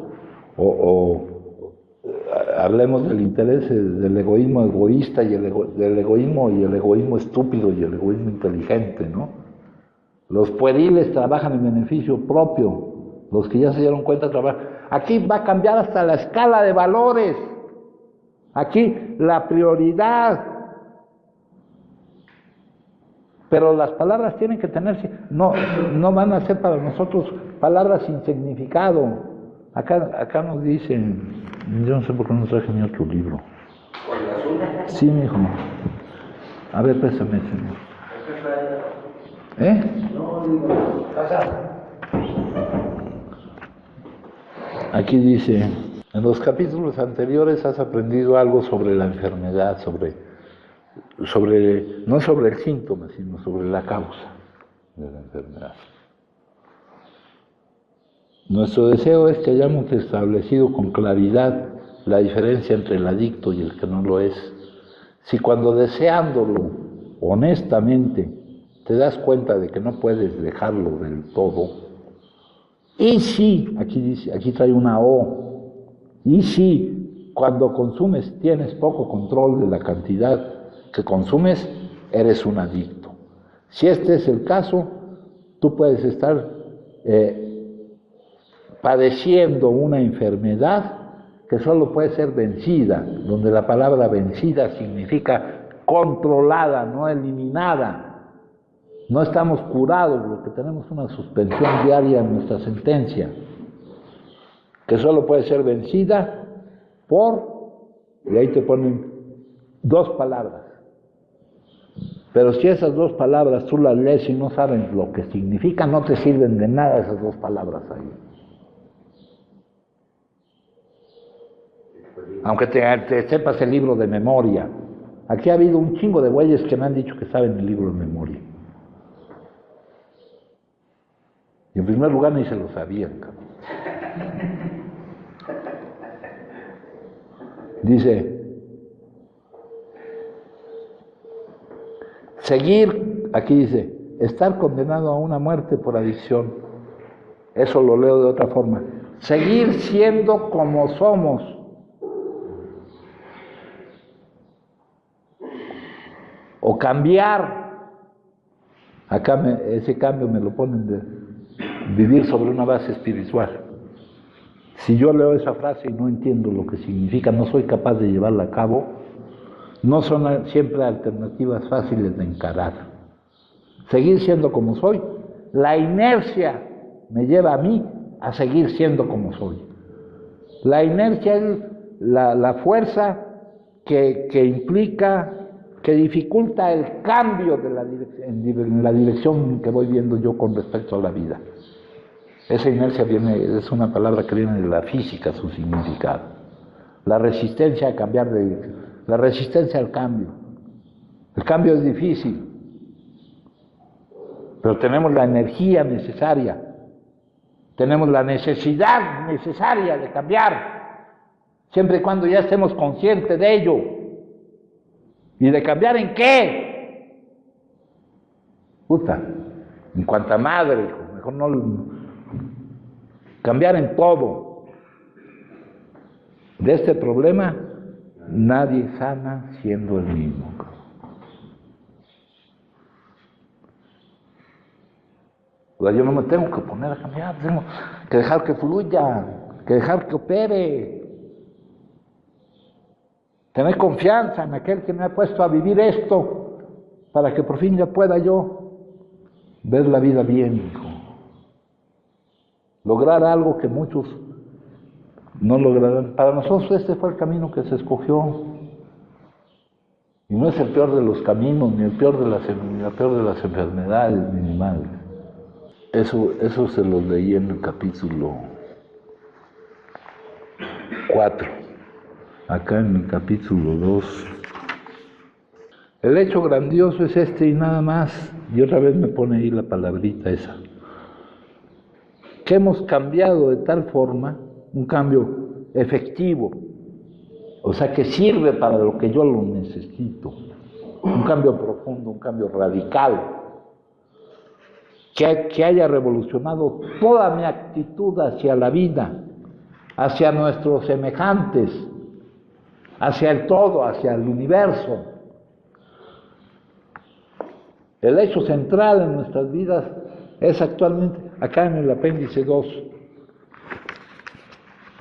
hablemos del interés, del egoísmo egoísta, y del egoísmo estúpido y el egoísmo inteligente, ¿no? Los pueriles trabajan en beneficio propio, los que ya se dieron cuenta trabajan. Aquí va a cambiar hasta la escala de valores, aquí la prioridad. Pero las palabras tienen que tenerse, no van a ser para nosotros palabras sin significado. Acá nos dicen, yo no sé por qué no traje ni otro libro. Sí, mijo. A ver, préstame, señor. Aquí dice, en los capítulos anteriores has aprendido algo sobre la enfermedad, no sobre el síntoma, sino sobre la causa de la enfermedad. Nuestro deseo es que hayamos establecido con claridad la diferencia entre el adicto y el que no lo es. Si cuando deseándolo honestamente te das cuenta de que no puedes dejarlo del todo, y si, aquí trae una O, y si cuando consumes tienes poco control de la cantidad que consumes, eres un adicto. Si este es el caso, tú puedes estar padeciendo una enfermedad que solo puede ser vencida, donde la palabra vencida significa controlada, no eliminada. No estamos curados, lo que tenemos es una suspensión diaria en nuestra sentencia, que solo puede ser vencida y ahí te ponen 2 palabras. Pero si esas 2 palabras tú las lees y no sabes lo que significan, no te sirven de nada esas 2 palabras ahí. Aunque te sepas el libro de memoria. Aquí ha habido un chingo de güeyes que me han dicho que saben el libro de memoria. Y en primer lugar ni se lo sabían, cabrón. Dice, aquí dice, estar condenado a una muerte por adicción. Eso lo leo de otra forma. Seguir siendo como somos. O cambiar. Acá ese cambio me lo ponen de vivir sobre una base espiritual. Si yo leo esa frase y no entiendo lo que significa, no soy capaz de llevarla a cabo, no son siempre alternativas fáciles de encarar. Seguir siendo como soy, la inercia me lleva a mí a seguir siendo como soy. La inercia es la fuerza que implica, que dificulta el cambio en la dirección que voy viendo yo con respecto a la vida. Esa inercia es una palabra que viene de la física, su significado. La resistencia a cambiar de dirección, la resistencia al cambio. El cambio es difícil, pero tenemos la energía necesaria, tenemos la necesidad necesaria de cambiar, siempre y cuando ya estemos conscientes de ello. ¿Y de cambiar en qué? En cuanta madre, hijo, mejor no. Cambiar en todo. De este problema nadie sana siendo el mismo. Yo no me tengo que poner a cambiar, tengo que dejar que fluya, que dejar que opere. Tener confianza en aquel que me ha puesto a vivir esto, para que por fin ya pueda yo ver la vida bien, hijo. lograr algo que muchos no lograrán. Para nosotros este fue el camino que se escogió. Y no es el peor de los caminos, ni la peor de las enfermedades, ni mal. Eso se los leí en el capítulo 4. Acá en el capítulo 2. El hecho grandioso es este y nada más. Y otra vez me pone ahí la palabrita esa. Que hemos cambiado de tal forma, un cambio efectivo, o sea que sirve para lo que yo lo necesito, un cambio profundo, un cambio radical, que haya revolucionado toda mi actitud hacia la vida, hacia nuestros semejantes, hacia el todo, hacia el universo. El hecho central en nuestras vidas es actualmente, acá en el apéndice 2,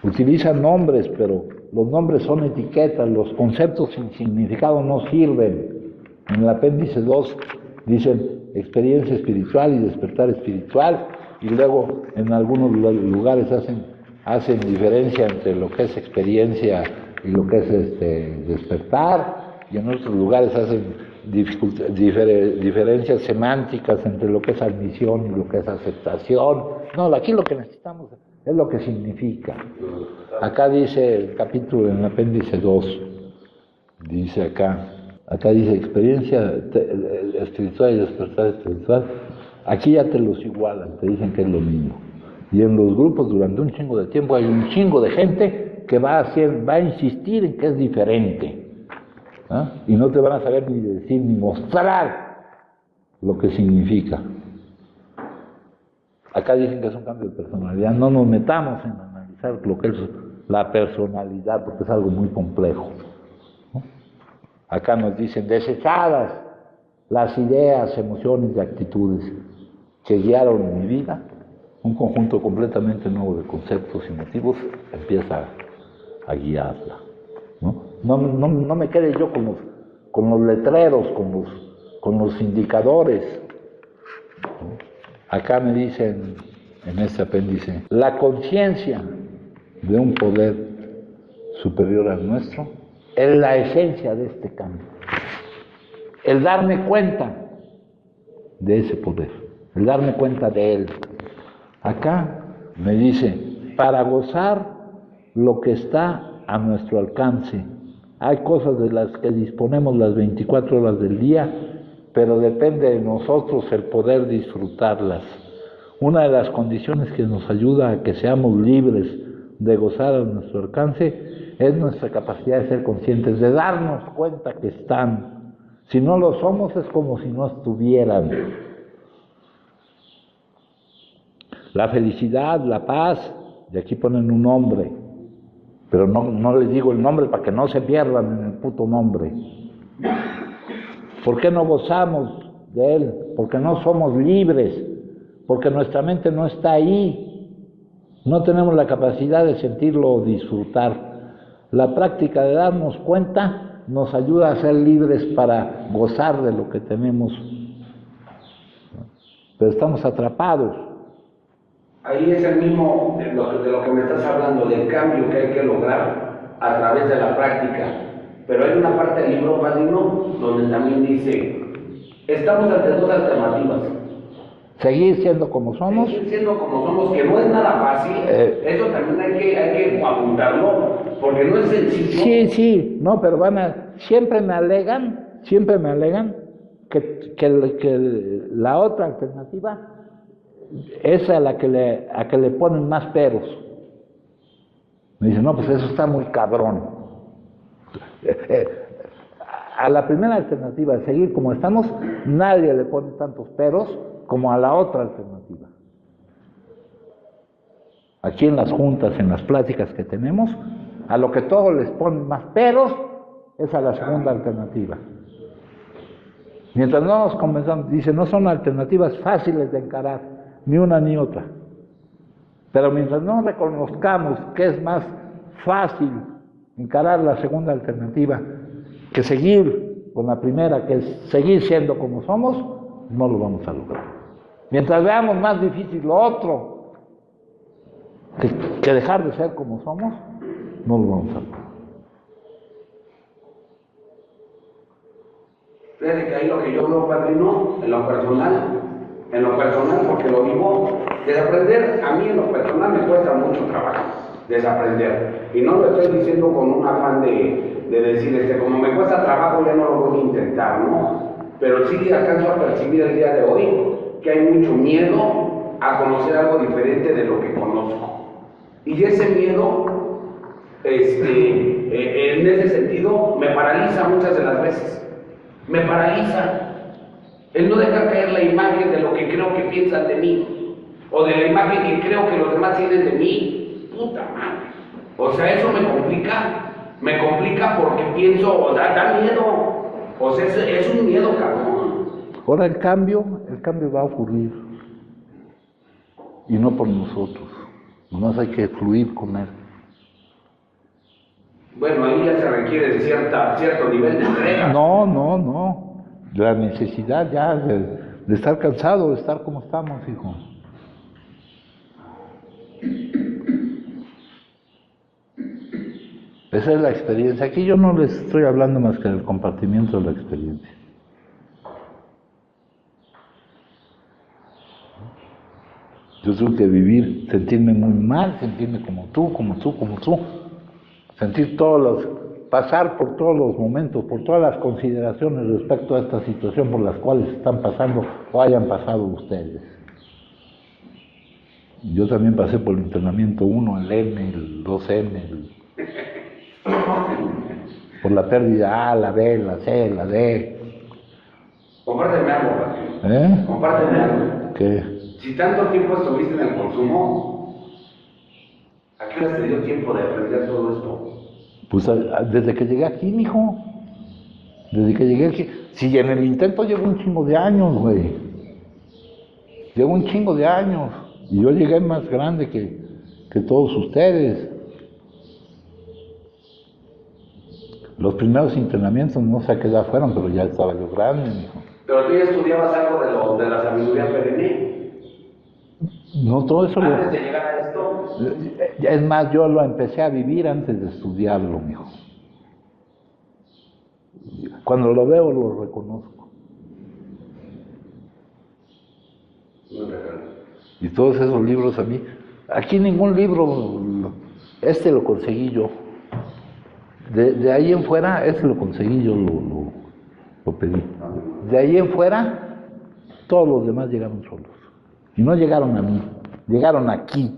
utilizan nombres, pero los nombres son etiquetas, los conceptos sin significado no sirven. En el apéndice 2 dicen experiencia espiritual y despertar espiritual, y luego en algunos lugares hacen diferencia entre lo que es experiencia y lo que es despertar, y en otros lugares hacen diferencias semánticas entre lo que es admisión y lo que es aceptación. No, aquí lo que necesitamos es lo que significa. Acá dice el capítulo en el apéndice 2, dice acá dice experiencia espiritual y despertar espiritual. Aquí ya te los igualan, te dicen que es lo mismo. Y en los grupos durante un chingo de tiempo hay un chingo de gente que va a insistir en que es diferente. ¿Ah? Y no te van a saber ni decir ni mostrar lo que significa. Acá dicen que es un cambio de personalidad. No nos metamos en analizar lo que es la personalidad, porque es algo muy complejo, ¿no? Acá nos dicen desechadas las ideas, emociones y actitudes que guiaron mi vida, un conjunto completamente nuevo de conceptos y motivos empieza a guiarla, ¿no? No me quede yo con los letreros, con los indicadores, ¿no? Acá me dicen en este apéndice, la conciencia de un poder superior al nuestro es la esencia de este cambio. El darme cuenta de ese poder, el darme cuenta de él. Acá me dice, para gozar lo que está a nuestro alcance. Hay cosas de las que disponemos las 24 horas del día, pero depende de nosotros el poder disfrutarlas. Una de las condiciones que nos ayuda a que seamos libres de gozar a nuestro alcance es nuestra capacidad de ser conscientes, de darnos cuenta que están. Si no lo somos es como si no estuvieran. La felicidad, la paz, y aquí ponen un nombre, pero no les digo el nombre para que no se pierdan en el puto nombre. ¿Por qué no gozamos de él? Porque no somos libres, porque nuestra mente no está ahí, no tenemos la capacidad de sentirlo o disfrutar. La práctica de darnos cuenta nos ayuda a ser libres para gozar de lo que tenemos, pero estamos atrapados. Ahí es el mismo de lo que me estás hablando, del cambio que hay que lograr a través de la práctica. Pero hay una parte del libro, Padrino, donde también dice, estamos ante dos alternativas. Seguir siendo como somos. Seguir siendo como somos, que no es nada fácil. Eso también hay que apuntarlo, porque no es sencillo. Sí, no, pero siempre me alegan que la otra alternativa es a la que le ponen más peros. Me dicen, no, pues eso está muy cabrón. A la primera alternativa de seguir como estamos, nadie le pone tantos peros como a la otra alternativa. Aquí en las juntas, en las pláticas que tenemos, a lo que todos les ponen más peros es a la segunda alternativa. Mientras no nos convenzamos, dice, no son alternativas fáciles de encarar, ni una ni otra. Pero mientras no reconozcamos que es más fácil encarar la segunda alternativa que seguir con la primera, que es seguir siendo como somos, no lo vamos a lograr. Mientras veamos más difícil lo otro, que dejar de ser como somos, no lo vamos a hacer. Fíjate que ahí lo que yo veo, padrino, en lo personal, porque lo vivo, desaprender, a mí en lo personal me cuesta mucho trabajo, desaprender. Y no lo estoy diciendo con un afán de decir, como me cuesta trabajo, ya no lo voy a intentar, ¿no? Pero sí alcanzo a percibir el día de hoy que hay mucho miedo a conocer algo diferente de lo que conozco. Y ese miedo, en ese sentido, me paraliza muchas de las veces. Me paraliza. El no dejar caer la imagen de lo que creo que piensan de mí, o de la imagen que creo que los demás tienen de mí. Puta madre. O sea, eso me complica porque pienso, o da miedo. O sea, es un miedo, cabrón. Ahora el cambio va a ocurrir. Y no por nosotros. Nomás hay que fluir con él. Bueno, ahí ya se requiere de cierto nivel de entrega. No. La necesidad ya de estar cansado, de estar como estamos, hijo. Esa es la experiencia. Aquí yo no les estoy hablando más que del compartimiento de la experiencia. Yo tengo que vivir, sentirme muy mal, sentirme como tú. Sentir pasar por todos los momentos, por todas las consideraciones respecto a esta situación por las cuales están pasando o hayan pasado ustedes. Yo también pasé por el internamiento 1, el N, el 2N, por la pérdida A, la B, la C, la D. Compárteme algo, Patricio. Compárteme algo. ¿Qué? Si tanto tiempo estuviste en el consumo, ¿a qué hora te dio tiempo de aprender todo esto? Pues desde que llegué aquí, mijo. Desde que llegué aquí. Si en el intento llevo un chingo de años, güey. Llevo un chingo de años. Y yo llegué más grande que todos ustedes. Los primeros internamientos no sé a qué edad fueron, pero ya estaba yo grande, mijo. Pero tú ya estudiabas algo de la sabiduría perenne. No, todo eso antes de llegar a esto. Es más, yo lo empecé a vivir antes de estudiarlo, mijo. Cuando lo veo, lo reconozco. Y todos esos libros a mí, aquí ningún libro, lo conseguí yo. De ahí en fuera, lo conseguí yo, lo pedí. De ahí en fuera, todos los demás llegaron solos. Y no llegaron a mí, llegaron aquí.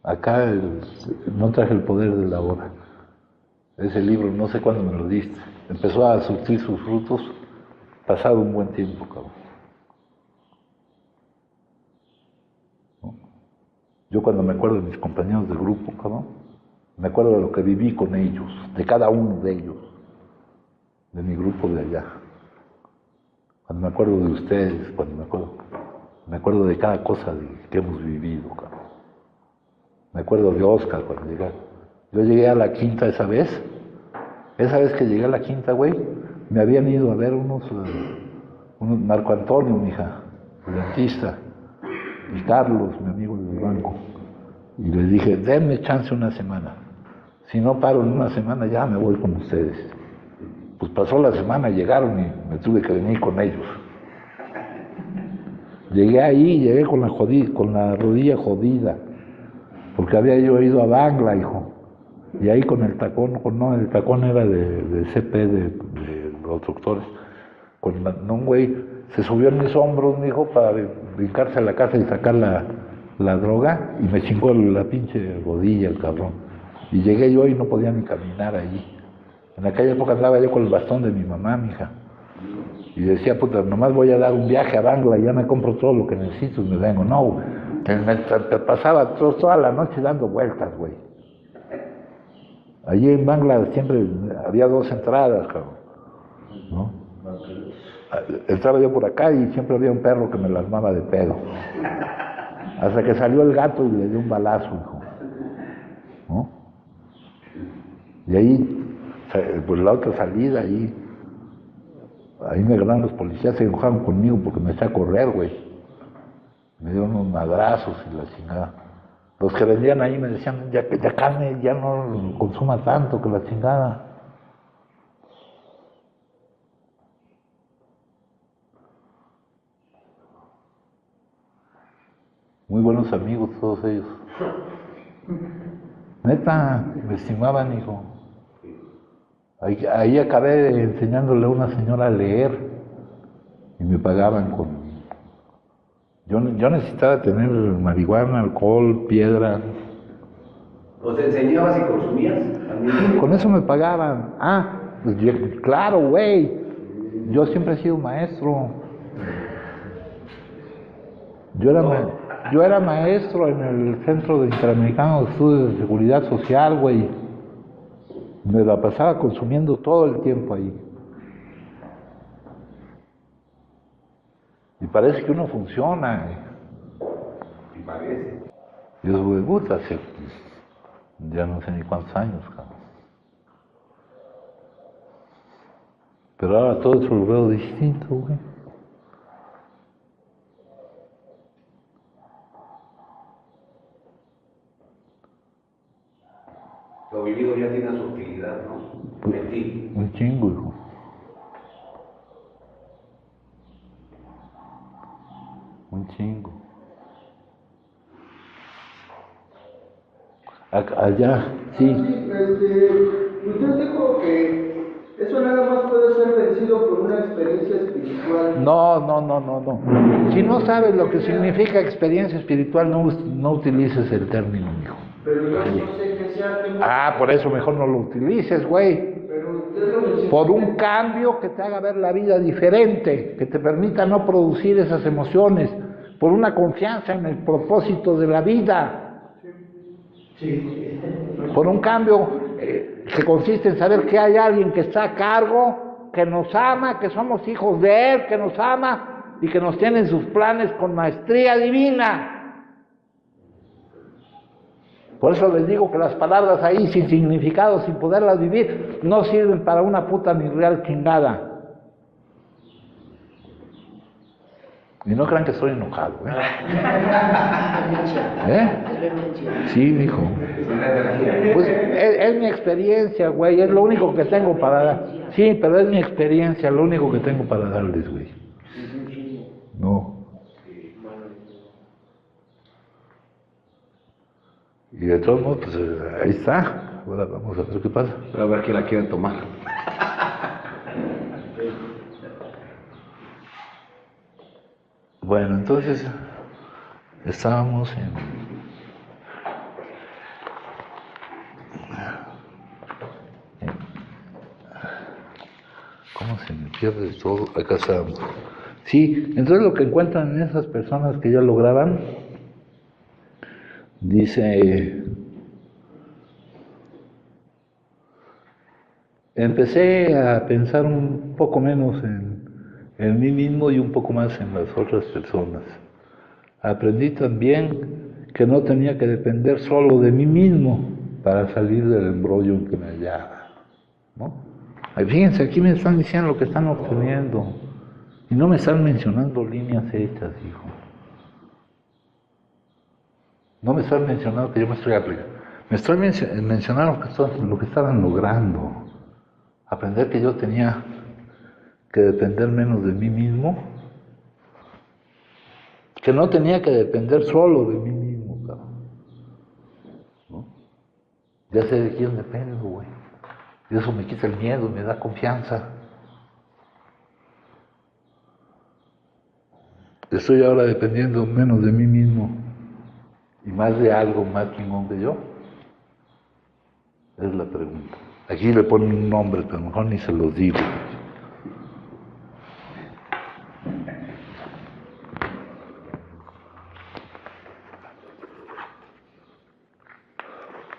Acá no traje el poder de la hora. Ese libro, no sé cuándo me lo diste. Empezó a surtir sus frutos, pasado un buen tiempo, cabrón. ¿No? Yo cuando me acuerdo de mis compañeros de grupo, cabrón, me acuerdo de lo que viví con ellos, de cada uno de ellos, de mi grupo de allá. Cuando me acuerdo de ustedes, cuando me acuerdo de cada cosa que hemos vivido, cabrón. Me acuerdo de Oscar cuando llegué. Yo llegué a la quinta esa vez que llegué a la quinta, güey, me habían ido a ver unos Marco Antonio, mi hija, el dentista, y Carlos, mi amigo del banco. Y les dije, denme chance una semana. Si no paro en una semana, ya me voy con ustedes. Pues pasó la semana, llegaron y me tuve que venir con ellos. Llegué con la rodilla jodida, porque había yo ido a Bangla, hijo. Y ahí con el tacón, el tacón era de CP, de los doctores. Un güey se subió en mis hombros, mi hijo, para brincarse a la casa y sacar la droga, y me chingó la pinche rodilla, el cabrón. Y llegué yo y no podía ni caminar ahí. En aquella época andaba yo con el bastón de mi mamá, mija. Y decía, puta, nomás voy a dar un viaje a Bangla y ya me compro todo lo que necesito y me vengo. No, me pasaba toda la noche dando vueltas, güey. Allí en Bangla siempre había 2 entradas, cabrón, ¿no? Entraba yo por acá y siempre había un perro que me la armaba de pedo. Hasta que salió el gato y le dio un balazo, hijo, ¿no? Y ahí, pues la otra salida, ahí me ganaron los policías, se enojaron conmigo porque me eché a correr, güey. Me dieron unos madrazos y la chingada. Los que vendían ahí me decían, ya carne, ya no consuma tanto, que la chingada. Muy buenos amigos todos ellos. Neta, me estimaban, hijo. Ahí acabé enseñándole a una señora a leer y me pagaban con... Yo necesitaba tener marihuana, alcohol, piedra. ¿Los enseñabas y consumías? Con eso me pagaban. Pues claro, güey. Yo siempre he sido maestro. Yo era maestro en el Centro Interamericano de Estudios de Seguridad Social, güey. Me la pasaba consumiendo todo el tiempo ahí. Y parece que uno funciona. Y parece. Yo soy puta, hace ya no sé ni cuántos años, cabrón. Pero ahora todo eso lo veo distinto, güey. Lo vivido ya tiene su utilidad, ¿no? En ti. Un chingo, hijo. Un chingo. Allá, sí. Usted dijo que eso nada más puede ser vencido por una experiencia espiritual. No. Si no sabes lo que significa experiencia espiritual, no utilices el término, hijo. Pero yo no sé qué sea. Por eso mejor no lo utilices, güey. Pero usted lo mencionó. Por un cambio que te haga ver la vida diferente, que te permita no producir esas emociones, por una confianza en el propósito de la vida. Sí. Por un cambio que consiste en saber que hay alguien que está a cargo, que nos ama, que somos hijos de Él, que nos ama y que nos tiene en sus planes con maestría divina. Por eso les digo que las palabras ahí sin significado, sin poderlas vivir, no sirven para una puta ni real chingada. Y no crean que estoy enojado, Sí, mijo. Pues es mi experiencia, güey, es lo único que tengo para dar. Sí, pero es mi experiencia, lo único que tengo para darles, güey. No. Y de todos modos, pues ahí está. Ahora vamos a ver qué pasa. A ver quién la quiere tomar. Bueno, entonces estábamos en... ¿Cómo se me pierde todo? Acá estábamos. Sí, entonces lo que encuentran en esas personas que ya lograban, dice... Empecé a pensar un poco menos en mí mismo y un poco más en las otras personas. Aprendí también que no tenía que depender solo de mí mismo para salir del embrollo en que me hallaba, ¿no? Fíjense, aquí me están diciendo lo que están obteniendo y no me están mencionando líneas hechas, hijo. No me están mencionando que yo me estoy aplicando. Me estoy mencionando lo que estaban logrando. Aprender que yo tenía que depender menos de mí mismo, que no tenía que depender solo de mí mismo, cabrón, ¿no? Ya sé de quién dependo, güey, y eso me quita el miedo, me da confianza. Estoy ahora dependiendo menos de mí mismo y más de algo más chingón que yo. Es la pregunta. Aquí le ponen un nombre, pero a lo mejor ni se los digo.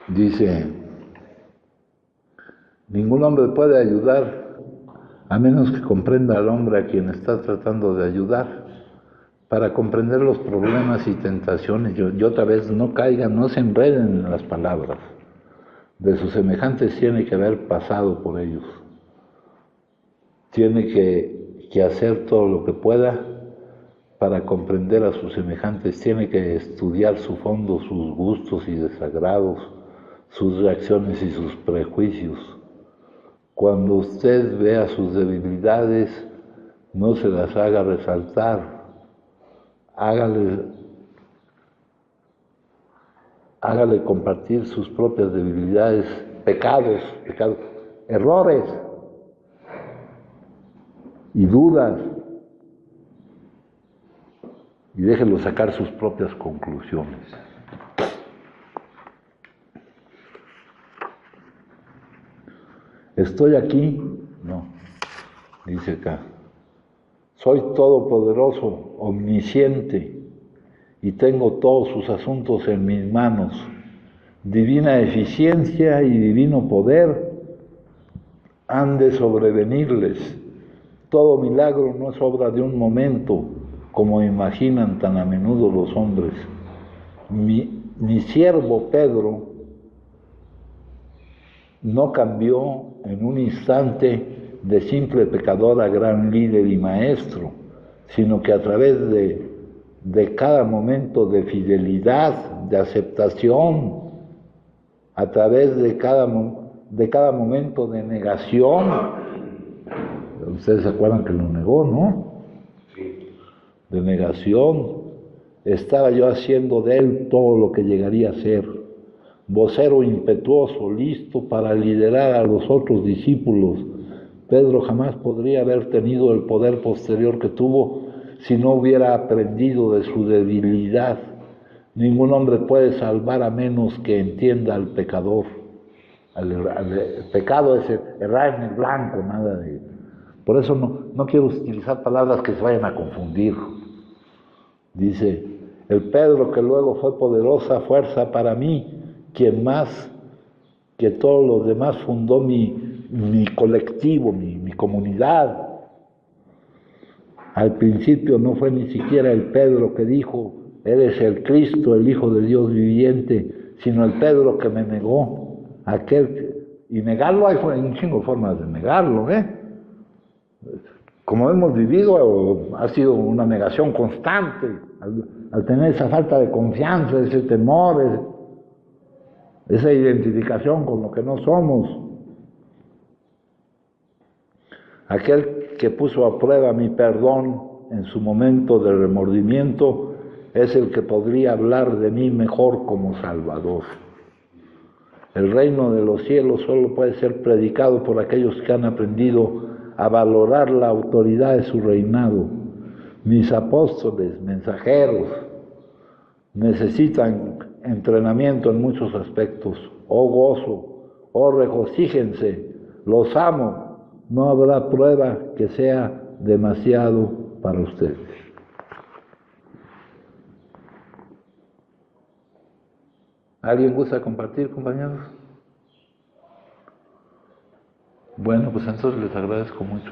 Dice, ningún hombre puede ayudar a menos que comprenda al hombre a quien está tratando de ayudar. Para comprender los problemas y tentaciones, y otra vez no caigan, no se enreden en las palabras. De sus semejantes tiene que haber pasado por ellos. Tiene que hacer todo lo que pueda para comprender a sus semejantes tiene que estudiar su fondo, sus gustos y desagrados, sus reacciones y sus prejuicios. Cuando usted vea sus debilidades, no se las haga resaltar, hágale compartir sus propias debilidades, pecados, errores y dudas, y déjelo sacar sus propias conclusiones. ¿Estoy aquí? No, dice acá. Soy todopoderoso, omnisciente, y tengo todos sus asuntos en mis manos. Divina eficiencia y divino poder han de sobrevenirles. Todo milagro no es obra de un momento, como imaginan tan a menudo los hombres. Mi siervo Pedro no cambió en un instante de simple pecador a gran líder y maestro, sino que a través de cada momento de fidelidad, de aceptación, a través de cada momento de negación. Ustedes se acuerdan que lo negó, ¿no? Sí. De negación, estaba yo haciendo de él todo lo que llegaría a ser, vocero impetuoso, listo para liderar a los otros discípulos. Pedro jamás podría haber tenido el poder posterior que tuvo si no hubiera aprendido de su debilidad. Ningún hombre puede salvar a menos que entienda al pecador. El pecado es errar en el blanco, nada de... Por eso no quiero utilizar palabras que se vayan a confundir. Dice, el Pedro que luego fue poderosa fuerza para mí, quien más que todos los demás fundó mi colectivo, mi comunidad. Al principio no fue ni siquiera el Pedro que dijo, eres el Cristo, el Hijo de Dios viviente, sino el Pedro que me negó. Y negarlo, hay un chingo de formas de negarlo, Como hemos vivido, ha sido una negación constante, al tener esa falta de confianza, ese temor, esa identificación con lo que no somos. Aquel que puso a prueba mi perdón en su momento de remordimiento es el que podría hablar de mí mejor como Salvador. El reino de los cielos solo puede ser predicado por aquellos que han aprendido a valorar la autoridad de su reinado. Mis apóstoles, mensajeros, necesitan entrenamiento en muchos aspectos. Oh gozo, oh regocíjense, los amo. No habrá prueba que sea demasiado para ustedes. ¿Alguien gusta compartir, compañeros? Bueno, pues entonces les agradezco mucho,